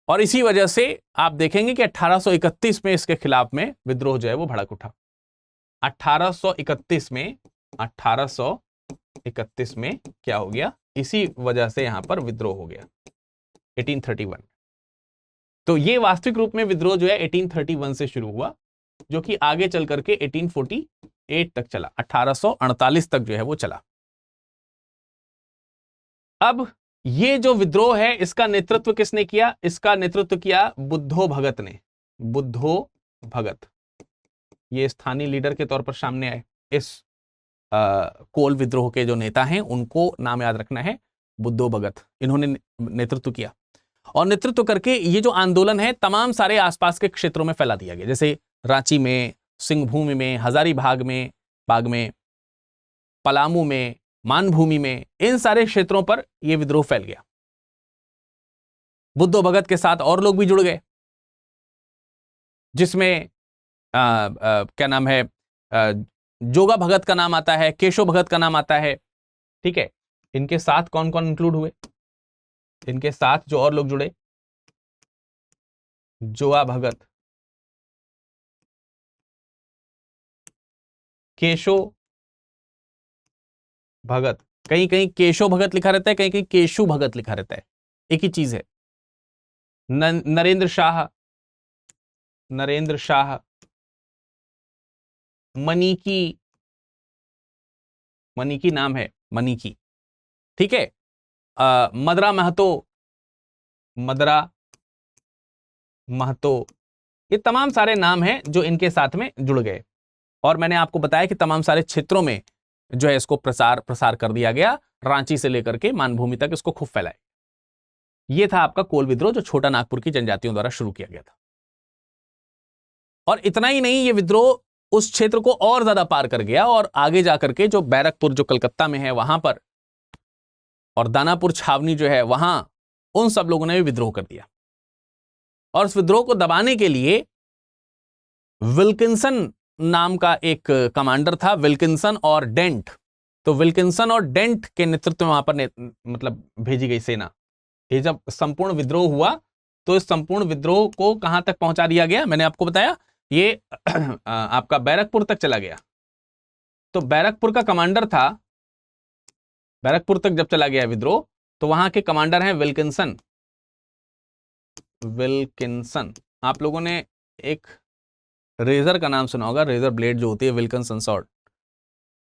Speaker 1: और इसी वजह से आप देखेंगे कि 1831 में इसके खिलाफ में विद्रोह जो है वो भड़क उठा। 1831 में क्या हो गया, इसी वजह से यहां पर विद्रोह हो गया 1831। तो ये वास्तविक रूप में विद्रोह जो है 1831 से शुरू हुआ, जो कि आगे चल करके 1848 तक चला, 1848 तक जो है वो चला। अब ये जो विद्रोह है, इसका नेतृत्व किसने किया, इसका नेतृत्व किया बुद्धो भगत ने। बुद्धो भगत ये स्थानीय लीडर के तौर पर सामने आए। इस कोल विद्रोह के जो नेता हैं उनको नाम याद रखना है, बुद्धो भगत। इन्होंने नेतृत्व किया और नेतृत्व करके ये जो आंदोलन है तमाम सारे आसपास के क्षेत्रों में फैला दिया गया, जैसे रांची में, सिंहभूमि में, हजारीबाग में, पलामू में, मानभूमि में, इन सारे क्षेत्रों पर यह विद्रोह फैल गया। बुद्धो भगत के साथ और लोग भी जुड़ गए, जिसमें क्या नाम है, जोगा भगत का नाम आता है, केशव भगत का नाम आता है। ठीक है, इनके साथ कौन कौन इंक्लूड हुए, इनके साथ जो और लोग जुड़े, जोआ भगत, केशव भगत, कहीं कहीं केशव भगत लिखा रहता है, कहीं कहीं केशु भगत लिखा रहता है, एक ही चीज है। नरेंद्र शाह, मनीकी नाम है, मनीकी। ठीक है, मदरा महतो, ये तमाम सारे नाम हैं जो इनके साथ में जुड़ गए। और मैंने आपको बताया कि तमाम सारे क्षेत्रों में जो है इसको प्रसार कर दिया गया, रांची से लेकर के मानभूमि तक इसको खूब फैलाया। यह था आपका कोल विद्रोह जो छोटा नागपुर की जनजातियों द्वारा शुरू किया गया था। और इतना ही नहीं, यह विद्रोह उस क्षेत्र को और ज्यादा पार कर गया और आगे जाकर के जो बैरकपुर जो कलकत्ता में है वहां पर, और दानापुर छावनी जो है वहां, उन सब लोगों ने भी विद्रोह कर दिया। और उस विद्रोह को दबाने के लिए विल्किंसन नाम का एक कमांडर था, विल्किंसन और डेंट। तो विल्किंसन और डेंट के नेतृत्व में वहां पर मतलब भेजी गई सेना। ये जब संपूर्ण विद्रोह हुआ तो इस संपूर्ण विद्रोह को कहां तक पहुंचा दिया गया, मैंने आपको बताया, ये आपका बैरकपुर तक चला गया। तो बैरकपुर का कमांडर था, बैरकपुर तक जब चला गया विद्रोह तो वहां के कमांडर हैं विल्किंसन। आप लोगों ने एक रेजर का नाम सुना होगा, रेजर ब्लेड जो होती है, विल्किंसन सॉर्ड।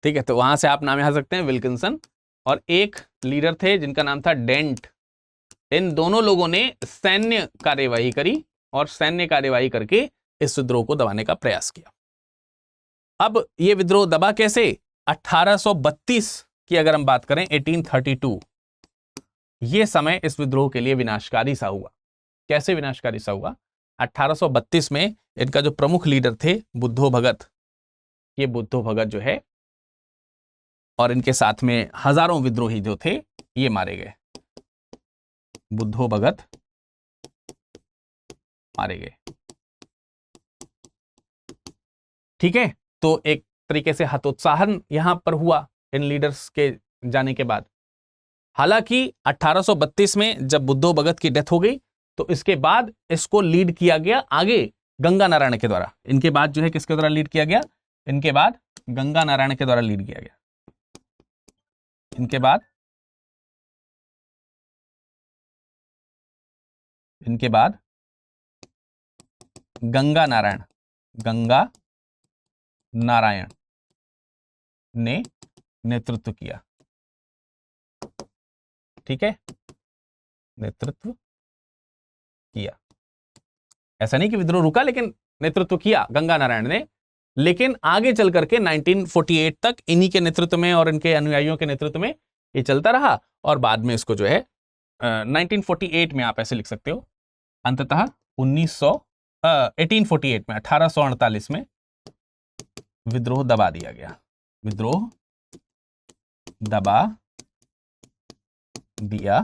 Speaker 1: ठीक है, तो वहां से आप नाम यहां सकते हैं, विल्किंसन। और एक लीडर थे जिनका नाम था डेंट। इन दोनों लोगों ने सैन्य कार्यवाही करी और सैन्य कार्यवाही करके इस विद्रोह को दबाने का प्रयास किया। अब यह विद्रोह दबा कैसे? 1832 की अगर हम बात करें, 1832, यह समय इस विद्रोह के लिए विनाशकारी सा हुआ। कैसे विनाशकारी सा हुआ? 1832 में इनका जो प्रमुख लीडर थे बुद्धो भगत, ये बुद्धो भगत जो है और इनके साथ में हजारों विद्रोही जो थे ये मारे गए। बुद्धो भगत मारे गए। ठीक है, तो एक तरीके से हतोत्साहन यहां पर हुआ इन लीडर्स के जाने के बाद। हालांकि 1832 में जब बुद्धो भगत की डेथ हो गई तो इसके बाद इसको लीड किया गया आगे गंगा नारायण के द्वारा। इनके बाद जो है किसके द्वारा लीड किया गया? इनके बाद गंगा नारायण के द्वारा लीड किया गया। इनके बाद गंगा नारायण ने नेतृत्व किया। ठीक है, नेतृत्व किया। ऐसा नहीं कि विद्रोह रुका, लेकिन नेतृत्व किया गंगा नारायण ने। लेकिन आगे चल करके 1948 तक इन्हीं के नेतृत्व में और इनके अनुयायियों के नेतृत्व में ये चलता रहा। और बाद में इसको जो है 1948 में, आप ऐसे लिख सकते हो, अंततः 1848 में, 1848 में विद्रोह दबा दिया गया। विद्रोह दबा दिया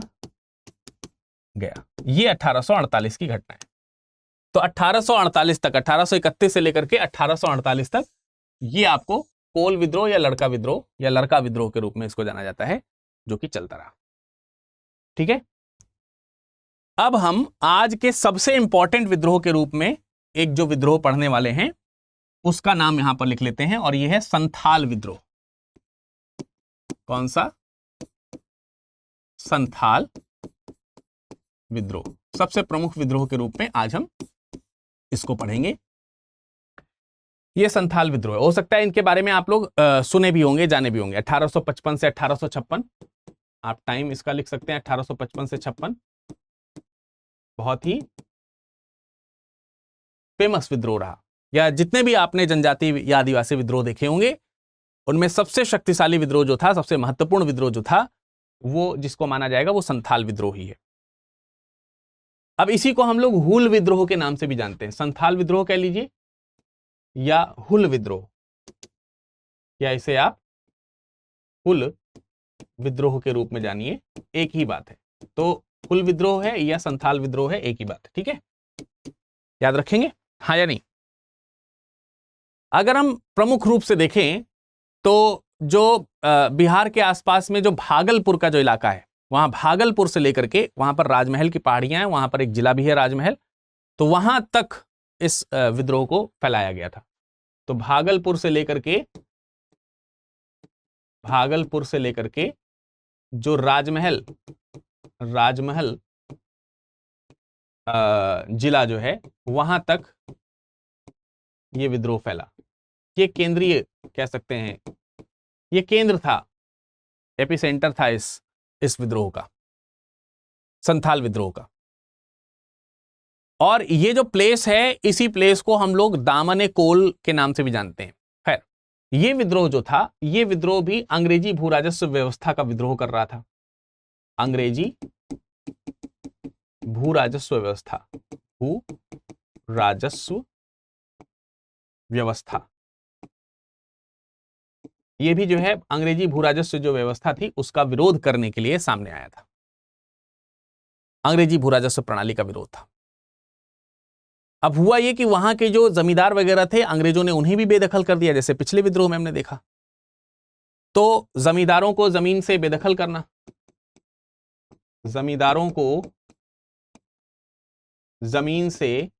Speaker 1: गया। ये 1848 की घटना है। तो 1848 तक, 1831 से लेकर के 1848 तक ये आपको कोल विद्रोह या लड़का विद्रोह के रूप में इसको जाना जाता है, जो कि चलता रहा। ठीक है, अब हम आज के सबसे इंपॉर्टेंट विद्रोह के रूप में एक जो विद्रोह पढ़ने वाले हैं उसका नाम यहां पर लिख लेते हैं, और यह है संथाल विद्रोह। कौन सा? संथाल विद्रोह। सबसे प्रमुख विद्रोह के रूप में आज हम इसको पढ़ेंगे। यह संथाल विद्रोह हो सकता है इनके बारे में आप लोग सुने भी होंगे, जाने भी होंगे। 1855 से 1856, आप टाइम इसका लिख सकते हैं, 1855 से 56। बहुत ही फेमस विद्रोह रहा, या जितने भी आपने जनजाति या आदिवासी विद्रोह देखे होंगे उनमें सबसे शक्तिशाली विद्रोह जो था, सबसे महत्वपूर्ण विद्रोह जो था, वो जिसको माना जाएगा वो संथाल विद्रोह ही है। अब इसी को हम लोग हुल विद्रोह के नाम से भी जानते हैं। संथाल विद्रोह कह लीजिए या हुल विद्रोह, या इसे आप हुल विद्रोह के रूप में जानिए, एक ही बात है। तो हुल विद्रोह है या संथाल विद्रोह है, एक ही बात है। ठीक है, याद रखेंगे, हाँ या नहीं? अगर हम प्रमुख रूप से देखें तो जो बिहार के आसपास में जो भागलपुर का जो इलाका है, वहां भागलपुर से लेकर के वहां पर राजमहल की पहाड़ियां हैं, वहां पर एक जिला भी है राजमहल, तो वहां तक इस विद्रोह को फैलाया गया था। तो भागलपुर से लेकर के जो राजमहल जिला जो है, वहां तक ये विद्रोह फैला। ये केंद्रीय कह सकते हैं, ये केंद्र था, एपिसेंटर था इस विद्रोह का, संथाल विद्रोह का। और ये जो प्लेस है, इसी प्लेस को हम लोग दामन कोल के नाम से भी जानते हैं। खैर, ये विद्रोह जो था, ये विद्रोह भी अंग्रेजी भू राजस्व व्यवस्था का विद्रोह कर रहा था। अंग्रेजी भू राजस्व व्यवस्था, भू राजस्व व्यवस्था, ये भी जो है अंग्रेजी भू राजस्व जो व्यवस्था थी उसका विरोध करने के लिए सामने आया था। अंग्रेजी भू राजस्व प्रणाली का विरोध था। अब हुआ ये कि वहां के जो जमींदार वगैरह थे, अंग्रेजों ने उन्हें भी बेदखल कर दिया, जैसे पिछले विद्रोह में हमने देखा। तो जमींदारों को जमीन से बेदखल करना, जमींदारों को जमीन से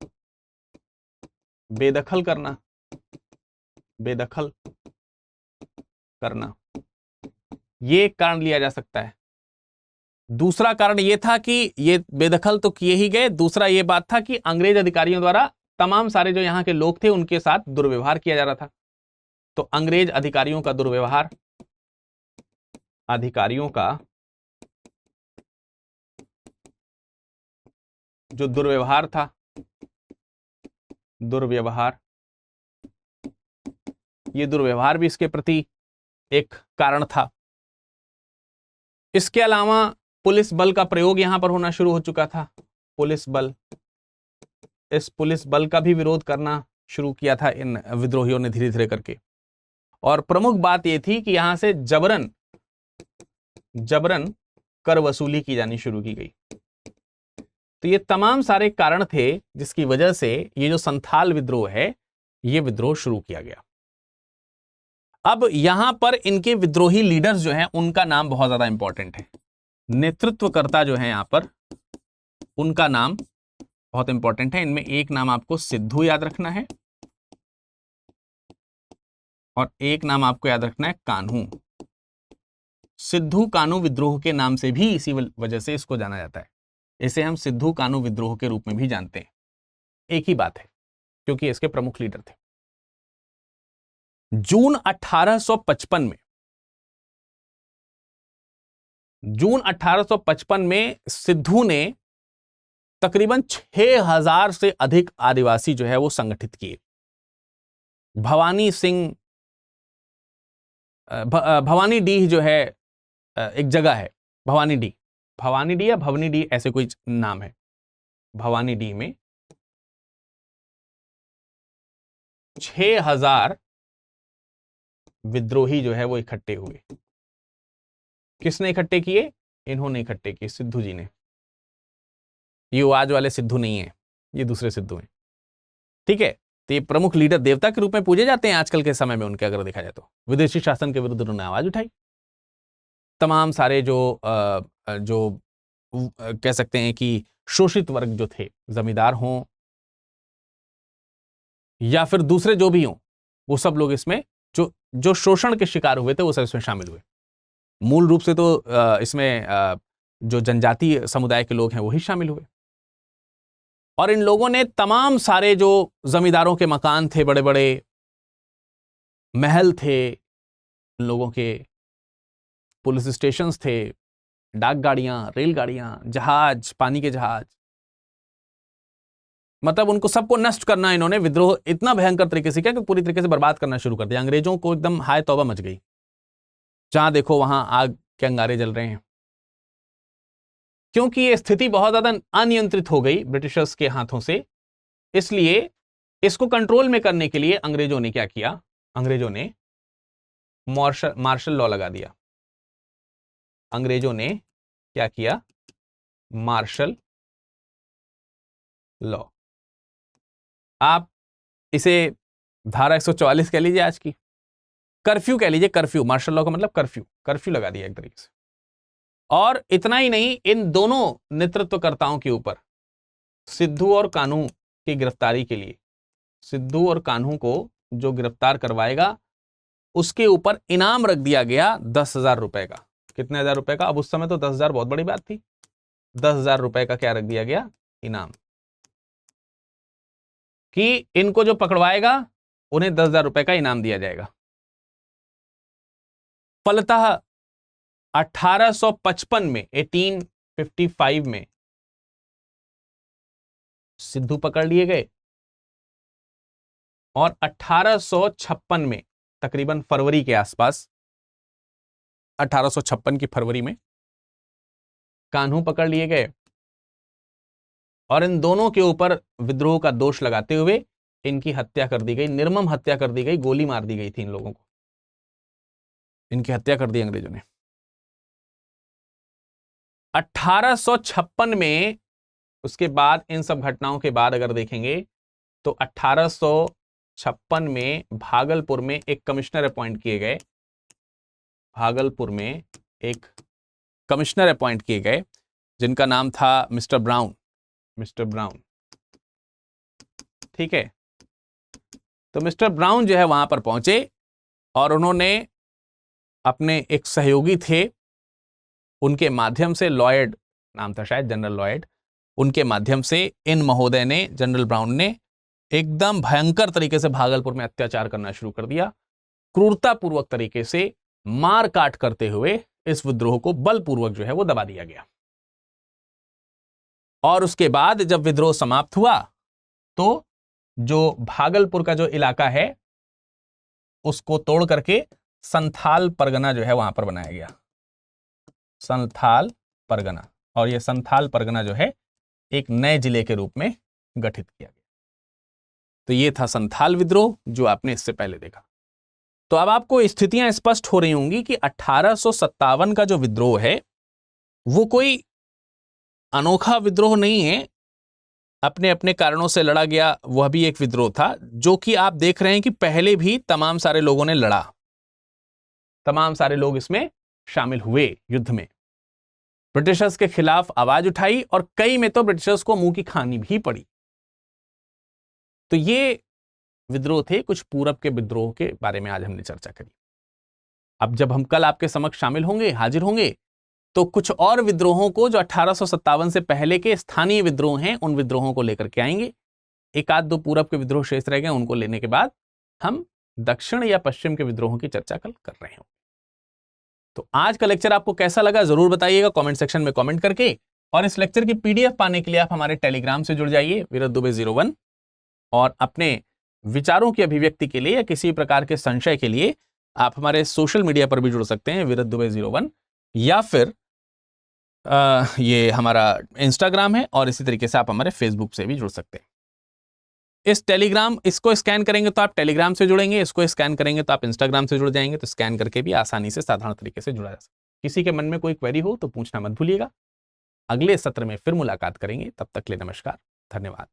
Speaker 1: बेदखल करना, ये एक कारण लिया जा सकता है। दूसरा कारण यह था कि ये बेदखल तो किए ही गए, दूसरा यह बात था कि अंग्रेज अधिकारियों द्वारा तमाम सारे जो यहां के लोग थे उनके साथ दुर्व्यवहार किया जा रहा था। तो अंग्रेज अधिकारियों का दुर्व्यवहार, जो दुर्व्यवहार था, ये दुर्व्यवहार भी इसके प्रति एक कारण था। इसके अलावा पुलिस बल का प्रयोग यहां पर होना शुरू हो चुका था। पुलिस बल, इस पुलिस बल का भी विरोध करना शुरू किया था इन विद्रोहियों ने धीरे धीरे करके। और प्रमुख बात यह थी कि यहां से जबरन कर वसूली की जानी शुरू की गई। तो ये तमाम सारे कारण थे जिसकी वजह से ये जो संथाल विद्रोह है, ये विद्रोह शुरू किया गया। अब यहां पर इनके विद्रोही लीडर्स जो हैं, उनका नाम बहुत ज्यादा इंपॉर्टेंट है। नेतृत्वकर्ता जो है यहां पर, उनका नाम बहुत इंपॉर्टेंट है। इनमें एक नाम आपको सिद्धू याद रखना है और एक नाम आपको याद रखना है कान्हू। सिद्धू कान्हू विद्रोह के नाम से भी इसी वजह से इसको जाना जाता है। इसे हम सिद्धू कान्हू विद्रोह के रूप में भी जानते हैं। एक ही बात है, क्योंकि इसके प्रमुख लीडर थे। जून 1855 में सिद्धू ने तकरीबन 6000 से अधिक आदिवासी जो है वो संगठित किए। भवानीडीह जो है एक जगह है, भवानीडीह या भवनीडीह, ऐसे कोई नाम है। भवानीडीह में 6000 विद्रोही जो है वो इकट्ठे हुए। किसने इकट्ठे किए? इन्होंने इकट्ठे किए, सिद्धू जी ने। ये आज वाले सिद्धू नहीं है, ये दूसरे सिद्धू हैं। ठीक है, तो ये प्रमुख लीडर देवता के रूप में पूजे जाते हैं आजकल के समय में उनके, अगर देखा जाए तो। विदेशी शासन के विरुद्ध उन्होंने आवाज उठाई। तमाम सारे जो कह सकते हैं कि शोषित वर्ग जो थे, जमींदार हों या फिर दूसरे जो भी हों, वो सब लोग इसमें जो शोषण के शिकार हुए थे वो सब इसमें शामिल हुए। मूल रूप से तो इसमें जो जनजातीय समुदाय के लोग हैं वही शामिल हुए। और इन लोगों ने तमाम सारे जो जमींदारों के मकान थे, बड़े बड़े महल थे, इन लोगों के पुलिस स्टेशंस थे, डाक गाड़ियां, रेलगाड़ियां, जहाज, पानी के जहाज, मतलब उनको सबको नष्ट करना, इन्होंने विद्रोह इतना भयंकर तरीके से किया कि पूरी तरीके से बर्बाद करना शुरू कर दिया। अंग्रेजों को एकदम हाय तौबा मच गई, जहां देखो वहां आग के अंगारे जल रहे हैं, क्योंकि ये स्थिति बहुत ज्यादा अनियंत्रित हो गई ब्रिटिशर्स के हाथों से। इसलिए इसको कंट्रोल में करने के लिए अंग्रेजों ने क्या किया, अंग्रेजों ने मार्शल लॉ लगा दिया। अंग्रेजों ने क्या किया, मार्शल लॉ। आप इसे धारा 144 कह लीजिए, आज की कर्फ्यू कह लीजिए, कर्फ्यू। मार्शल लॉ का मतलब कर्फ्यू, कर्फ्यू लगा दिया एक तरीके से। और इतना ही नहीं, इन दोनों नेतृत्वकर्ताओं के ऊपर, सिद्धू और कान्हू की गिरफ्तारी के लिए, सिद्धू और कान्हू को जो गिरफ्तार करवाएगा उसके ऊपर इनाम रख दिया गया 10,000 रुपए का। कितने हजार रुपए का? अब उस समय तो 10,000 बहुत बड़ी बात थी। 10,000 रुपए का क्या रख दिया गया, इनाम, कि इनको जो पकड़वाएगा उन्हें 10,000 रुपए का इनाम दिया जाएगा। फलतः 1855 में, 1855 में सिद्धू पकड़ लिए गए और 1856 में, तकरीबन फरवरी के आसपास, 1856 की फरवरी में कान्हू पकड़ लिए गए और इन दोनों के ऊपर विद्रोह का दोष लगाते हुए इनकी हत्या कर दी गई, निर्मम हत्या कर दी गई, गोली मार दी गई थी इन लोगों को, इनकी हत्या कर दी अंग्रेजों ने। 1856 में, उसके बाद, इन सब घटनाओं के बाद अगर देखेंगे तो 1856 में भागलपुर में एक कमिश्नर अपॉइंट किए गए, भागलपुर में एक कमिश्नर अपॉइंट किए गए जिनका नाम था मिस्टर ब्राउन, मिस्टर ब्राउन, ठीक है। तो मिस्टर ब्राउन जो है वहां पर पहुंचे और उन्होंने अपने एक सहयोगी थे, उनके माध्यम से, लॉयड नाम था शायद, जनरल लॉयड, उनके माध्यम से इन महोदय ने, जनरल ब्राउन ने एकदम भयंकर तरीके से भागलपुर में अत्याचार करना शुरू कर दिया। क्रूरतापूर्वक तरीके से मार काट करते हुए इस विद्रोह को बलपूर्वक जो है वो दबा दिया गया। और उसके बाद जब विद्रोह समाप्त हुआ तो जो भागलपुर का जो इलाका है उसको तोड़ करके संथाल परगना जो है वहां पर बनाया गया, संथाल परगना। और यह संथाल परगना जो है एक नए जिले के रूप में गठित किया गया। तो यह था संथाल विद्रोह जो आपने इससे पहले देखा। तो अब आपको स्थितियां स्पष्ट हो रही होंगी कि 1857 का जो विद्रोह है वो कोई अनोखा विद्रोह नहीं है, अपने अपने कारणों से लड़ा गया वह भी एक विद्रोह था, जो कि आप देख रहे हैं कि पहले भी तमाम सारे लोगों ने लड़ा, तमाम सारे लोग इसमें शामिल हुए, युद्ध में ब्रिटिशर्स के खिलाफ आवाज उठाई और कई में तो ब्रिटिशर्स को मुंह की खानी भी पड़ी। तो ये विद्रोह थे, कुछ पूरब के विद्रोह के बारे में आज हमने चर्चा करी। अब जब हम कल आपके समक्ष शामिल होंगे, हाजिर होंगे, तो कुछ और विद्रोहों को जो 1857 से पहले के स्थानीय विद्रोह हैं उन विद्रोहों को लेकर के आएंगे। एक आध दो पूरब के विद्रोह शेष रह गए, उनको लेने के बाद हम दक्षिण या पश्चिम के विद्रोहों की चर्चा कल कर रहे होंगे। तो आज का लेक्चर आपको कैसा लगा जरूर बताइएगा कमेंट सेक्शन में कमेंट करके। और इस लेक्चर की पीडीएफ पाने के लिए आप हमारे टेलीग्राम से जुड़ जाइए, वीरत दुबे 01, और अपने विचारों की अभिव्यक्ति के लिए या किसी प्रकार के संशय के लिए आप हमारे सोशल मीडिया पर भी जुड़ सकते हैं, वीरत दुबे 01, या फिर ये हमारा इंस्टाग्राम है, और इसी तरीके से आप हमारे फेसबुक से भी जुड़ सकते हैं। इस टेलीग्राम, इसको स्कैन करेंगे तो आप टेलीग्राम से जुड़ेंगे, इसको स्कैन करेंगे तो आप इंस्टाग्राम से जुड़ जाएंगे। तो स्कैन करके भी आसानी से साधारण तरीके से जुड़ा जा सकता है। किसी के मन में कोई क्वेरी हो तो पूछना मत भूलिएगा। अगले सत्र में फिर मुलाकात करेंगे, तब तक के लिए नमस्कार, धन्यवाद।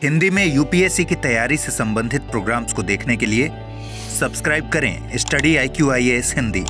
Speaker 2: हिंदी में यूपीएससी की तैयारी से संबंधित प्रोग्राम्स को देखने के लिए सब्सक्राइब करें स्टडी IQ IAS हिंदी।